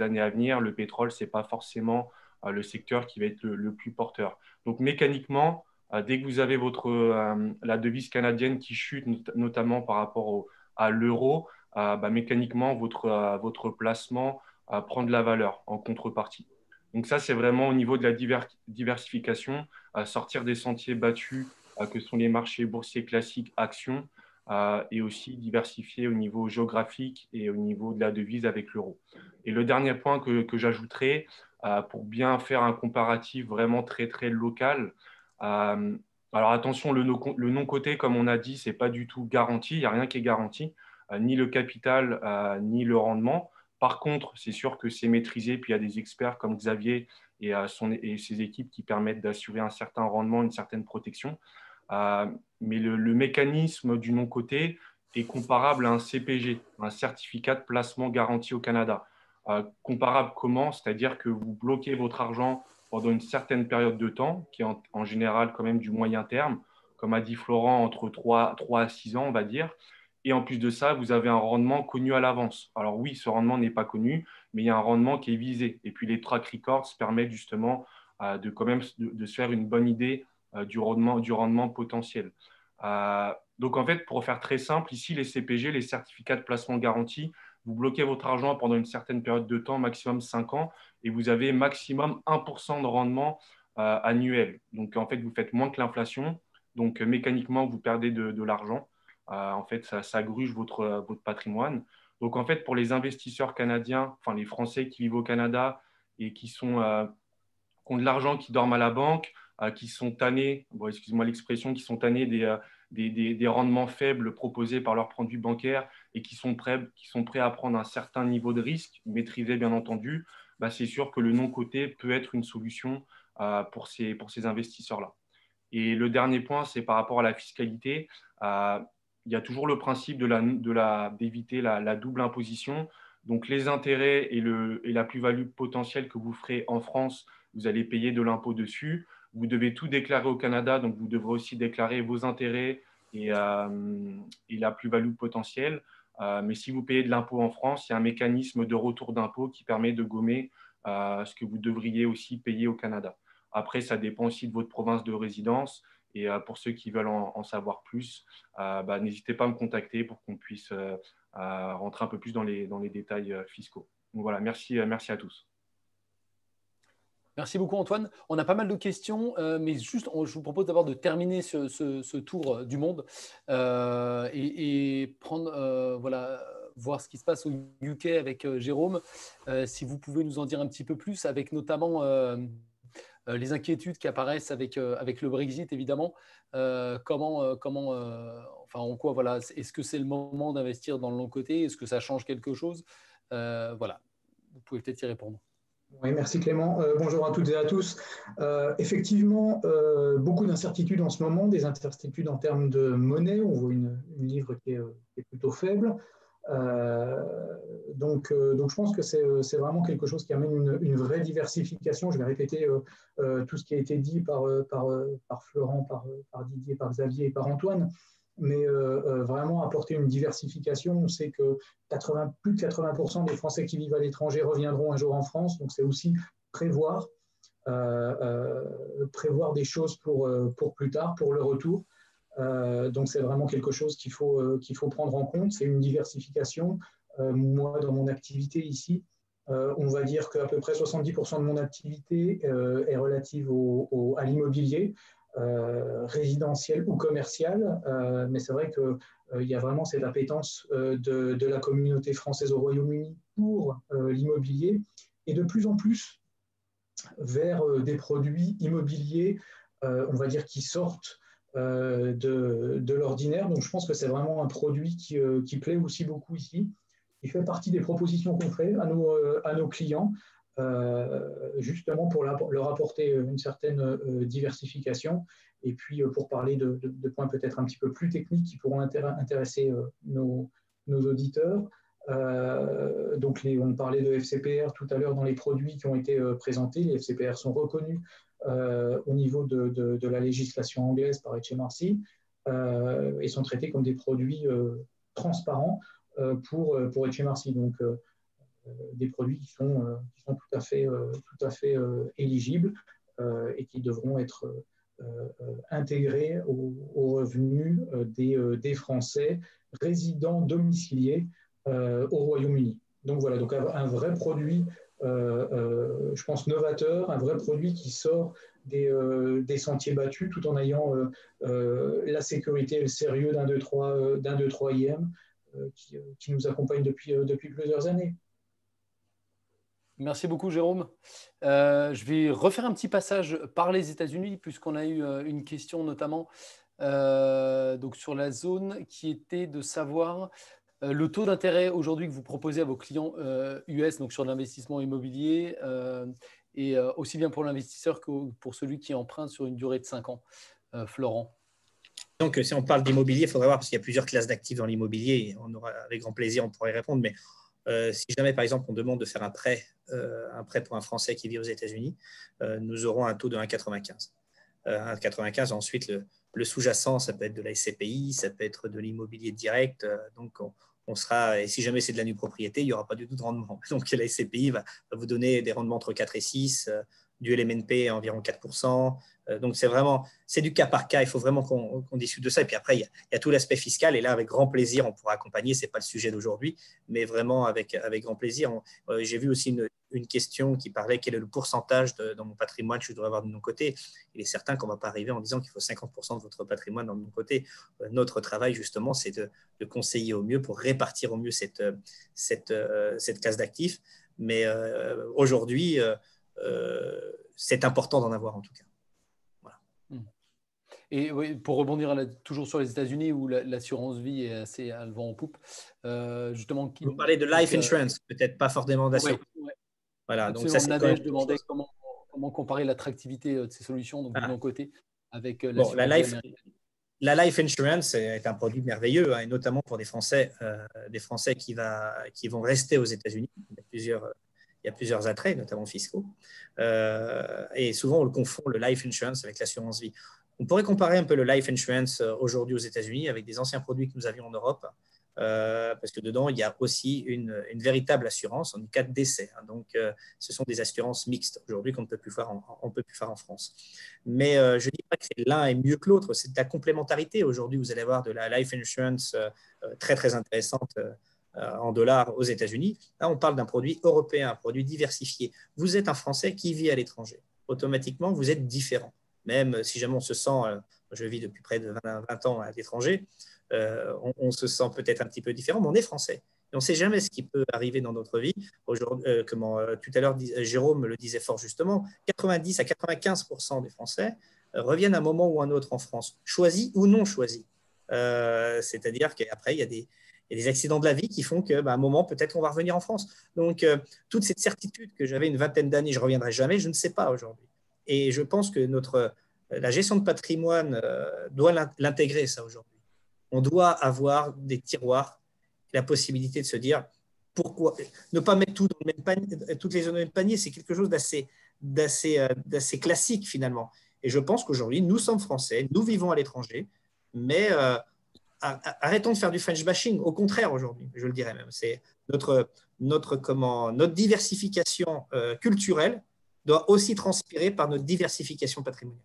années à venir, le pétrole, ce n'est pas forcément le secteur qui va être le plus porteur. Donc mécaniquement, dès que vous avez la devise canadienne qui chute, notamment par rapport à l'euro, mécaniquement, votre placement prend de la valeur en contrepartie. Donc ça, c'est vraiment au niveau de la diversification, sortir des sentiers battus que sont les marchés boursiers classiques, actions, et aussi diversifier au niveau géographique et au niveau de la devise avec l'euro. Et le dernier point que j'ajouterai, pour bien faire un comparatif vraiment très, très local, alors attention, le non-coté, comme on a dit, ce n'est pas du tout garanti, il n'y a rien qui est garanti, ni le capital, ni le rendement. Par contre, c'est sûr que c'est maîtrisé, puis il y a des experts comme Xavier et ses équipes qui permettent d'assurer un certain rendement, une certaine protection. Mais le mécanisme du non-coté est comparable à un CPG, un certificat de placement garanti au Canada. Comparable comment? C'est-à-dire que vous bloquez votre argent pendant une certaine période de temps, qui est en général quand même du moyen terme, comme a dit Florent, entre 3 à 6 ans, on va dire. Et en plus de ça, vous avez un rendement connu à l'avance. Alors oui, ce rendement n'est pas connu, mais il y a un rendement qui est visé. Et puis les track records permettent justement de quand même de se faire une bonne idée du rendement potentiel. Donc en fait, pour faire très simple, ici, les CPG, les certificats de placement garantis, vous bloquez votre argent pendant une certaine période de temps, maximum 5 ans, et vous avez maximum 1% de rendement annuel. Donc en fait, vous faites moins que l'inflation, donc mécaniquement, vous perdez de l'argent. En fait, ça gruge votre patrimoine. Donc en fait, pour les investisseurs canadiens, enfin les Français qui vivent au Canada et qui ont de l'argent, qui dorment à la banque, qui sont tannés, bon, excuse-moi l'expression, qui sont tannés des rendements faibles proposés par leurs produits bancaires et qui sont prêts à prendre un certain niveau de risque, maîtrisé bien entendu, bah, c'est sûr que le non-coté peut être une solution pour ces investisseurs-là. Et le dernier point, c'est par rapport à la fiscalité. Il y a toujours le principe d'éviter la double imposition. Donc, les intérêts et la plus-value potentielle que vous ferez en France, vous allez payer de l'impôt dessus. Vous devez tout déclarer au Canada, donc vous devrez aussi déclarer vos intérêts et la plus-value potentielle. Mais si vous payez de l'impôt en France, il y a un mécanisme de retour d'impôt qui permet de gommer ce que vous devriez aussi payer au Canada. Après, ça dépend aussi de votre province de résidence. Et pour ceux qui veulent en savoir plus, n'hésitez pas à me contacter pour qu'on puisse rentrer un peu plus dans les détails fiscaux. Donc voilà, merci à tous. Merci beaucoup Antoine. On a pas mal de questions, mais juste, je vous propose d'abord de terminer ce tour du monde et prendre, voir ce qui se passe au UK avec Jérôme. Si vous pouvez nous en dire un petit peu plus, avec notamment les inquiétudes qui apparaissent avec le Brexit, évidemment. En quoi, voilà, est-ce que c'est le moment d'investir dans le long côté? Est-ce que ça change quelque chose? Voilà, vous pouvez peut-être y répondre. Oui, merci Clément. Bonjour à toutes et à tous. Effectivement, beaucoup d'incertitudes en ce moment, des incertitudes en termes de monnaie. On voit une livre qui est plutôt faible. Donc, je pense que c'est vraiment quelque chose qui amène une vraie diversification. Je vais répéter tout ce qui a été dit par Florent, par Didier, par Xavier et par Antoine. Mais vraiment apporter une diversification. On sait que plus de 80% des Français qui vivent à l'étranger reviendront un jour en France. Donc, c'est aussi prévoir des choses pour plus tard, pour le retour. Donc, c'est vraiment quelque chose qu'il faut prendre en compte. C'est une diversification. Moi, dans mon activité ici, on va dire qu'à peu près 70% de mon activité est relative à l'immobilier. Résidentiel ou commercial, mais c'est vrai qu'il y a vraiment cette appétence de la communauté française au Royaume-Uni pour l'immobilier et de plus en plus vers des produits immobiliers, on va dire, qui sortent de l'ordinaire. Donc je pense que c'est vraiment un produit qui plaît aussi beaucoup ici, qui fait partie des propositions qu'on fait à nos clients. Justement pour leur apporter une certaine diversification et puis pour parler de points peut-être un petit peu plus techniques qui pourront intéresser nos auditeurs. Donc on parlait de FCPR tout à l'heure dans les produits qui ont été présentés. Les FCPR sont reconnus au niveau de la législation anglaise par HMRC et sont traités comme des produits transparents pour HMRC. Donc des produits qui sont tout à fait éligibles et qui devront être intégrés aux revenus des Français résidents domiciliés au Royaume-Uni. Donc voilà, donc un vrai produit, je pense novateur, un vrai produit qui sort des sentiers battus tout en ayant la sécurité et le sérieux d'un 2-3 IM qui nous accompagne depuis plusieurs années. Merci beaucoup, Jérôme. Je vais refaire un petit passage par les États-Unis, puisqu'on a eu une question notamment donc sur la zone qui était de savoir le taux d'intérêt aujourd'hui que vous proposez à vos clients US, donc sur l'investissement immobilier, et aussi bien pour l'investisseur que pour celui qui emprunte sur une durée de 5 ans. Florent. Donc, si on parle d'immobilier, il faudrait voir, parce qu'il y a plusieurs classes d'actifs dans l'immobilier, on aura avec grand plaisir, on pourrait y répondre, mais si jamais, par exemple, on demande de faire un prêt pour un Français qui vit aux États-Unis, nous aurons un taux de 1,95. 1,95, ensuite, le sous-jacent, ça peut être de la SCPI, ça peut être de l'immobilier direct. Donc, on sera, et si jamais c'est de la nue propriété, il n'y aura pas du tout de rendement. Donc, la SCPI va vous donner des rendements entre 4 et 6, du LMNP à environ 4%. Donc, c'est du cas par cas. Il faut vraiment qu'on discute de ça. Et puis après, il y a tout l'aspect fiscal. Et là, avec grand plaisir, on pourra accompagner. Ce n'est pas le sujet d'aujourd'hui, mais vraiment avec grand plaisir. J'ai vu aussi une question qui parlait quel est le pourcentage dans mon patrimoine que je dois avoir de mon côté. Il est certain qu'on ne va pas arriver en disant qu'il faut 50% de votre patrimoine dans mon côté. Notre travail, justement, c'est de conseiller au mieux pour répartir au mieux cette classe d'actifs. Mais aujourd'hui, c'est important d'en avoir en tout cas. Voilà. Et oui, pour rebondir toujours sur les États-Unis où l'assurance vie est assez à le vent en poupe, justement. Vous parlez de life insurance, peut-être pas forcément d'assurance. Ouais. Voilà, donc ça, je demandais comment comparer l'attractivité de ces solutions, donc de mon côté, avec l'assurance vie américaine. La life insurance est un produit merveilleux, et notamment pour des Français qui vont rester aux États-Unis. Il y a plusieurs attraits, notamment fiscaux. Et souvent, on le confond, le life insurance, avec l'assurance vie. On pourrait comparer un peu le life insurance aujourd'hui aux États-Unis avec des anciens produits que nous avions en Europe, parce que dedans, il y a aussi une véritable assurance en cas de décès. Donc, ce sont des assurances mixtes aujourd'hui qu'on ne peut plus faire en France. Mais je ne dis pas que l'un est mieux que l'autre, c'est de la complémentarité. Aujourd'hui, vous allez avoir de la life insurance très, très intéressante en dollars aux États-Unis. Là, on parle d'un produit européen, un produit diversifié. Vous êtes un Français qui vit à l'étranger. Automatiquement, vous êtes différent. Même si jamais on se sent, je vis depuis près de 20 ans à l'étranger, on se sent peut-être un petit peu différent, mais on est Français. Et on ne sait jamais ce qui peut arriver dans notre vie. Tout à l'heure, Jérôme le disait fort justement, 90 à 95% des Français reviennent à un moment ou un autre en France, choisis ou non choisis. C'est-à-dire qu'après, il y a des accidents de la vie qui font qu'à un moment, peut-être qu'on va revenir en France. Donc, toute cette certitude que j'avais une vingtaine d'années, je ne reviendrai jamais, je ne sais pas aujourd'hui. Et je pense que la gestion de patrimoine doit l'intégrer, ça, aujourd'hui. On doit avoir des tiroirs, la possibilité de se dire pourquoi ne pas mettre tout dans le même panier, toutes les œufs dans le même panier, c'est quelque chose d'assez classique finalement. Et je pense qu'aujourd'hui, nous sommes Français, nous vivons à l'étranger, mais arrêtons de faire du French bashing. Au contraire, aujourd'hui, je le dirais même, c'est notre diversification culturelle doit aussi transpirer par notre diversification patrimoniale.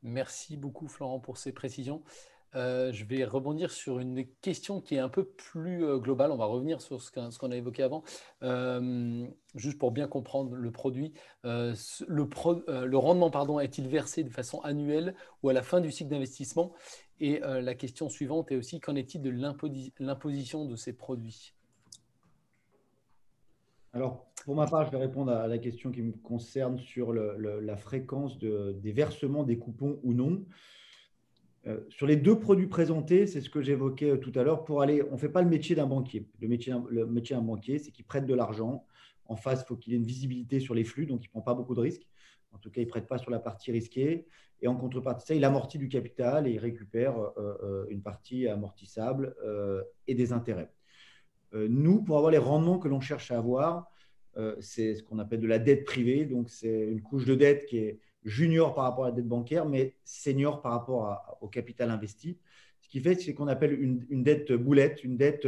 Merci beaucoup, Florent, pour ces précisions. Je vais rebondir sur une question qui est un peu plus globale. On va revenir sur ce qu'on a évoqué avant. Juste pour bien comprendre le produit, le rendement est-il versé de façon annuelle ou à la fin du cycle d'investissement? Et la question suivante est aussi, qu'en est-il de l'imposition de ces produits? Alors, pour ma part, je vais répondre à la question qui me concerne sur la fréquence des versements des coupons ou non. Sur les deux produits présentés, c'est ce que j'évoquais tout à l'heure. On ne fait pas le métier d'un banquier. Le métier d'un banquier, c'est qu'il prête de l'argent. En face, il faut qu'il ait une visibilité sur les flux, donc il ne prend pas beaucoup de risques. En tout cas, il ne prête pas sur la partie risquée. Et en contrepartie, ça, il amortit du capital et il récupère une partie amortissable et des intérêts. Nous, pour avoir les rendements que l'on cherche à avoir, c'est ce qu'on appelle de la dette privée. Donc, c'est une couche de dette qui est junior par rapport à la dette bancaire, mais senior par rapport au capital investi. Ce qui fait, c'est qu'on appelle une dette boulette, une dette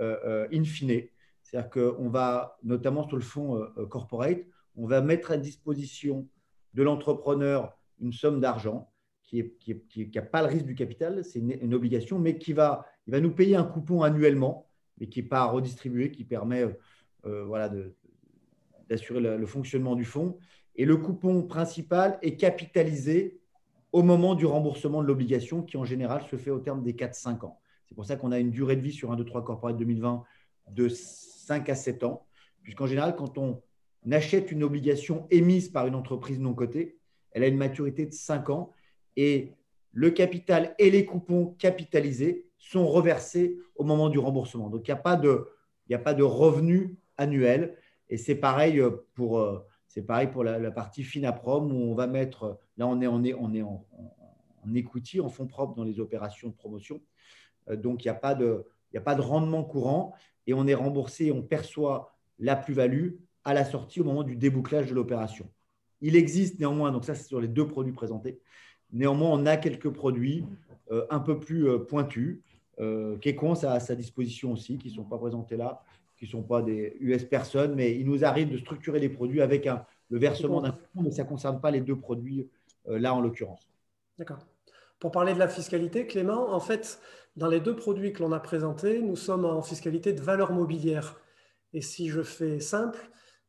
in fine. C'est-à-dire qu'on va, notamment sur le fonds corporate, on va mettre à disposition de l'entrepreneur une somme d'argent qui n'a pas le risque du capital, c'est une obligation, mais il va nous payer un coupon annuellement, mais qui n'est pas à redistribuer, qui permet d'assurer le fonctionnement du fonds. Et le coupon principal est capitalisé au moment du remboursement de l'obligation qui, en général, se fait au terme des 4-5 ans. C'est pour ça qu'on a une durée de vie sur 1, 2, 3 Corporate 2020 de 5 à 7 ans, puisqu'en général, quand on achète une obligation émise par une entreprise non cotée, elle a une maturité de 5 ans et le capital et les coupons capitalisés sont reversés au moment du remboursement. Donc, il n'y a pas de revenu annuel. Et c'est pareil pour la partie Finaprom où on va mettre, là on est en equity, en fonds propres dans les opérations de promotion. Donc, il n'y a pas de rendement courant et on est remboursé, on perçoit la plus-value à la sortie au moment du débouclage de l'opération. Il existe néanmoins, donc ça c'est sur les 2 produits présentés, néanmoins on a quelques produits un peu plus pointus. Kekwon a à sa disposition aussi, qui ne sont pas présentés là, qui ne sont pas des US personnes, mais il nous arrive de structurer les produits avec le versement d'un coupon, mais ça ne concerne pas les 2 produits là en l'occurrence. D'accord. Pour parler de la fiscalité, Clément, en fait, dans les 2 produits que l'on a présentés, nous sommes en fiscalité de valeur mobilière. Et si je fais simple,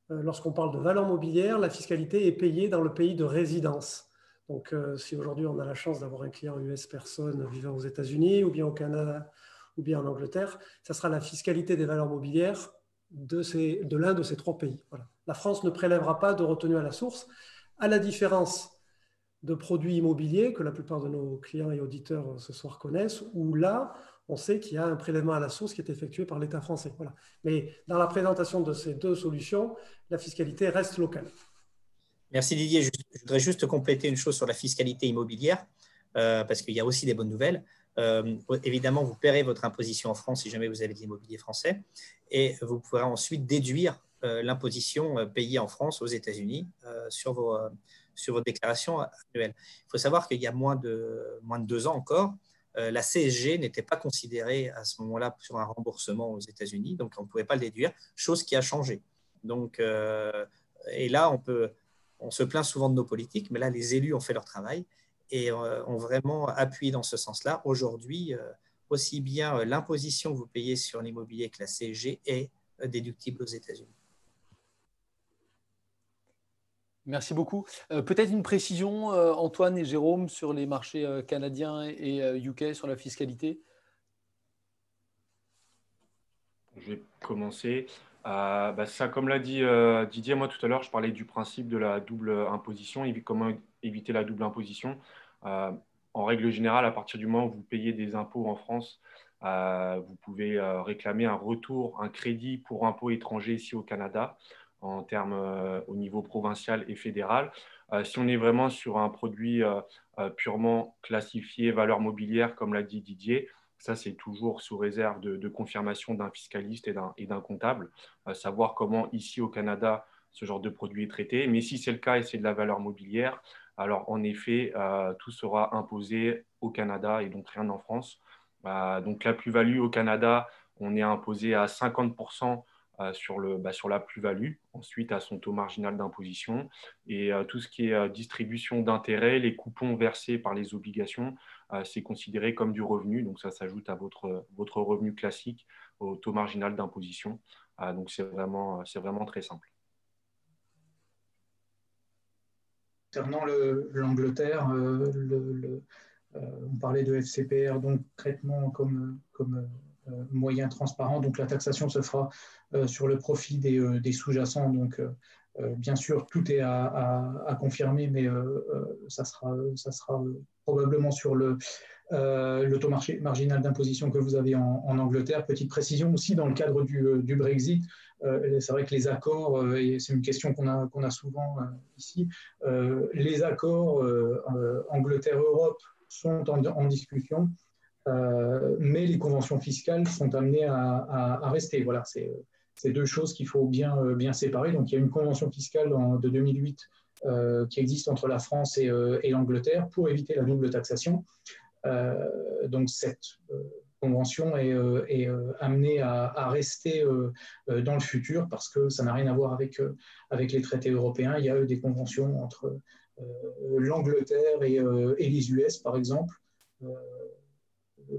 lorsqu'on parle de valeur mobilière, la fiscalité est payée dans le pays de résidence. Donc, si aujourd'hui on a la chance d'avoir un client US personne vivant aux États-Unis ou bien au Canada ou bien en Angleterre, ça sera la fiscalité des valeurs mobilières de l'un de ces 3 pays. Voilà. La France ne prélèvera pas de retenue à la source, à la différence de produits immobiliers que la plupart de nos clients et auditeurs ce soir connaissent, où là, on sait qu'il y a un prélèvement à la source qui est effectué par l'État français. Voilà. Mais dans la présentation de ces 2 solutions, la fiscalité reste locale. Merci Didier. Je voudrais juste compléter une chose sur la fiscalité immobilière, parce qu'il y a aussi des bonnes nouvelles. Évidemment, vous paierez votre imposition en France si jamais vous avez de l'immobilier français, et vous pourrez ensuite déduire l'imposition payée en France aux États-Unis sur vos déclarations annuelles. Il faut savoir qu'il y a moins de 2 ans encore, la CSG n'était pas considérée à ce moment-là sur un remboursement aux États-Unis, donc on ne pouvait pas le déduire, chose qui a changé. Donc, et là, on se plaint souvent de nos politiques, mais là, les élus ont fait leur travail et ont vraiment appuyé dans ce sens-là. Aujourd'hui, aussi bien l'imposition que vous payez sur l'immobilier que la CSG est déductible aux États-Unis. Merci beaucoup. Peut-être une précision, Antoine et Jérôme, sur les marchés canadiens et UK, sur la fiscalité. Je vais commencer. Ça, comme l'a dit Didier, moi tout à l'heure, je parlais du principe de la double imposition, comment éviter la double imposition. En règle générale, à partir du moment où vous payez des impôts en France, vous pouvez réclamer un retour, un crédit pour impôts étrangers ici au Canada, en termes au niveau provincial et fédéral. Si on est vraiment sur un produit purement classifié valeur mobilière, comme l'a dit Didier, ça, c'est toujours sous réserve de confirmation d'un fiscaliste et d'un comptable, savoir comment ici au Canada ce genre de produit est traité. Mais si c'est le cas et c'est de la valeur mobilière, alors en effet, tout sera imposé au Canada et donc rien en France. Donc la plus-value au Canada, on est imposé à 50% sur la plus-value, ensuite à son taux marginal d'imposition. Et tout ce qui est distribution d'intérêts, les coupons versés par les obligations, c'est considéré comme du revenu. Donc ça s'ajoute à votre revenu classique au taux marginal d'imposition. Donc c'est vraiment très simple. Concernant l'Angleterre, on parlait de FCPR, donc traitement comme moyen transparent. Donc la taxation se fera sur le profit des sous-jacents. Donc bien sûr, tout est à confirmer, mais ça sera probablement sur le taux marginal d'imposition que vous avez en Angleterre. Petite précision aussi dans le cadre du Brexit, c'est vrai que les accords, et c'est une question qu'on a souvent ici, les accords Angleterre-Europe sont en discussion, mais les conventions fiscales sont amenées à rester. Voilà, c'est 2 choses qu'il faut bien séparer. Donc il y a une convention fiscale de 2008 qui existe entre la France et l'Angleterre pour éviter la double taxation. Donc cette convention est amenée à rester dans le futur parce que ça n'a rien à voir avec les traités européens. Il y a des conventions entre l'Angleterre et les US, par exemple,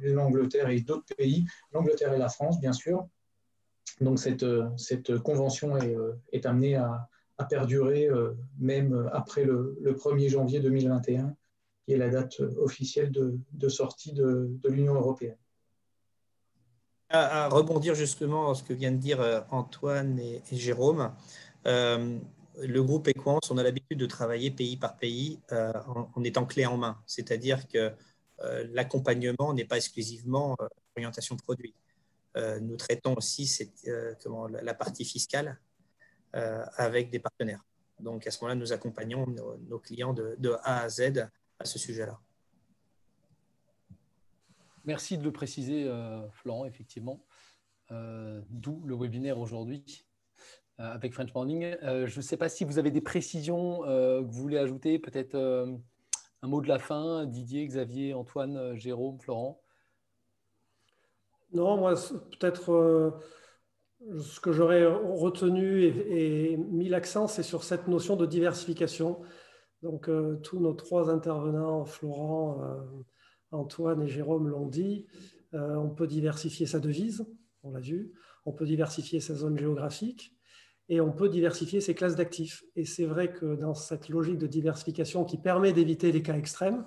l'Angleterre et d'autres pays, l'Angleterre et la France, bien sûr. Donc cette convention est amenée à perdurer même après le 1er janvier 2021, qui est la date officielle de sortie de l'Union européenne. À rebondir justement sur ce que viennent de dire Antoine et Jérôme, le groupe Equance, on a l'habitude de travailler pays par pays en étant clé en main. C'est-à-dire que l'accompagnement n'est pas exclusivement orientation produit. Nous traitons aussi la partie fiscale avec des partenaires. Donc, à ce moment-là, nous accompagnons nos clients de A à Z à ce sujet-là. Merci de le préciser, Florent, effectivement. D'où le webinaire aujourd'hui avec French Morning. Je ne sais pas si vous avez des précisions que vous voulez ajouter, peut-être un mot de la fin, Didier, Xavier, Antoine, Jérôme, Florent. Non, moi, peut-être ce que j'aurais retenu et mis l'accent, c'est sur cette notion de diversification. Donc, tous nos 3 intervenants, Florent, Antoine et Jérôme l'ont dit, on peut diversifier sa devise, on l'a vu, on peut diversifier sa zone géographique et on peut diversifier ses classes d'actifs. Et c'est vrai que dans cette logique de diversification qui permet d'éviter les cas extrêmes,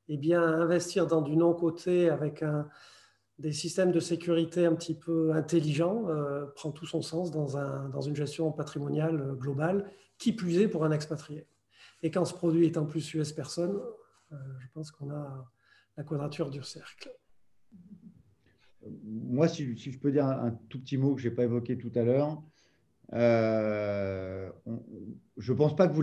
eh bien, investir dans du non-coté avec des systèmes de sécurité un petit peu intelligents prend tout son sens dans une gestion patrimoniale globale, qui plus est pour un expatrié. Et quand ce produit est en plus US personne, je pense qu'on a la quadrature du cercle. Moi, si je peux dire un tout petit mot que je n'ai pas évoqué tout à l'heure, je ne pense pas que vous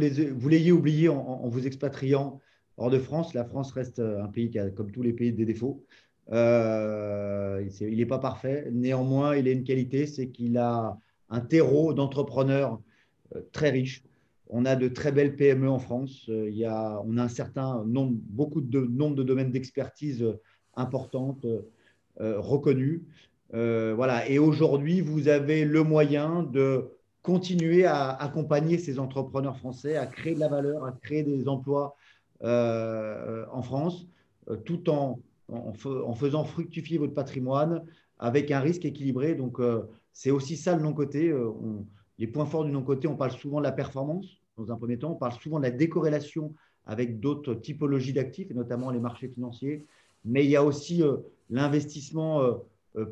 l'ayez oublié en vous expatriant hors de France. La France reste un pays qui a, comme tous les pays, des défauts. Il n'est pas parfait. Néanmoins, il a une qualité, c'est qu'il a un terreau d'entrepreneurs très riche. On a de très belles PME en France. On a un certain nombre, nombre de domaines d'expertise importantes, reconnus. Voilà. Et aujourd'hui, vous avez le moyen de continuer à accompagner ces entrepreneurs français, à créer de la valeur, à créer des emplois en France, tout en faisant fructifier votre patrimoine avec un risque équilibré. Donc, c'est aussi ça le non-coté. Les points forts du non-coté, on parle souvent de la performance dans un premier temps, on parle souvent de la décorrélation avec d'autres typologies d'actifs, et notamment les marchés financiers. Mais il y a aussi l'investissement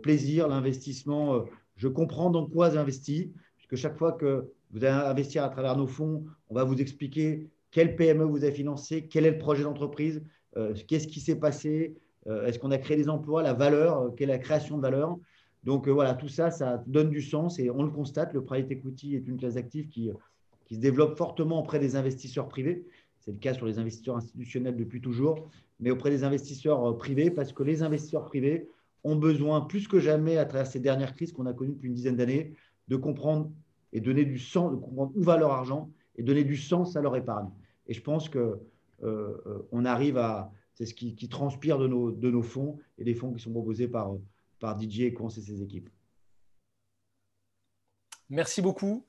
plaisir, l'investissement je comprends dans quoi j'investis, puisque chaque fois que vous allez investir à travers nos fonds, on va vous expliquer quelle PME vous avez financé, quel est le projet d'entreprise, qu'est-ce qui s'est passé, est-ce qu'on a créé des emplois, la valeur, quelle est la création de valeur. Donc voilà, tout ça, ça donne du sens et on le constate, le private equity est une classe d'actifs qui se développe fortement auprès des investisseurs privés. C'est le cas sur les investisseurs institutionnels depuis toujours, mais auprès des investisseurs privés, parce que les investisseurs privés ont besoin, plus que jamais, à travers ces dernières crises qu'on a connues depuis une dizaine d'années, de comprendre et donner du sens, de comprendre où va leur argent et donner du sens à leur épargne. Et je pense qu'on arrive à… C'est ce qui transpire de nos fonds et des fonds qui sont proposés par Didier Equance et ses équipes. Merci beaucoup.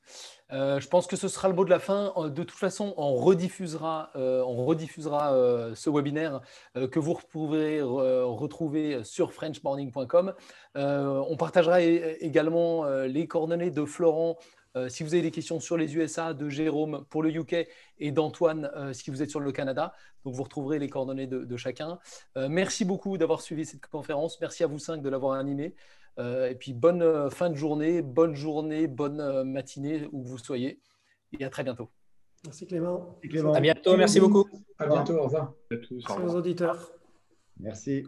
Je pense que ce sera le mot de la fin. De toute façon, on rediffusera ce webinaire que vous pourrez retrouver sur frenchmorning.com. On partagera également les coordonnées de Florent si vous avez des questions sur les USA, de Jérôme pour le UK et d'Antoine si vous êtes sur le Canada. Donc, vous retrouverez les coordonnées de chacun. Merci beaucoup d'avoir suivi cette conférence. Merci à vous 5 de l'avoir animée. Et puis, bonne fin de journée, bonne matinée où vous soyez. Et à très bientôt. Merci Clément. À bientôt, merci beaucoup. À bientôt, au revoir. Merci aux auditeurs. Merci.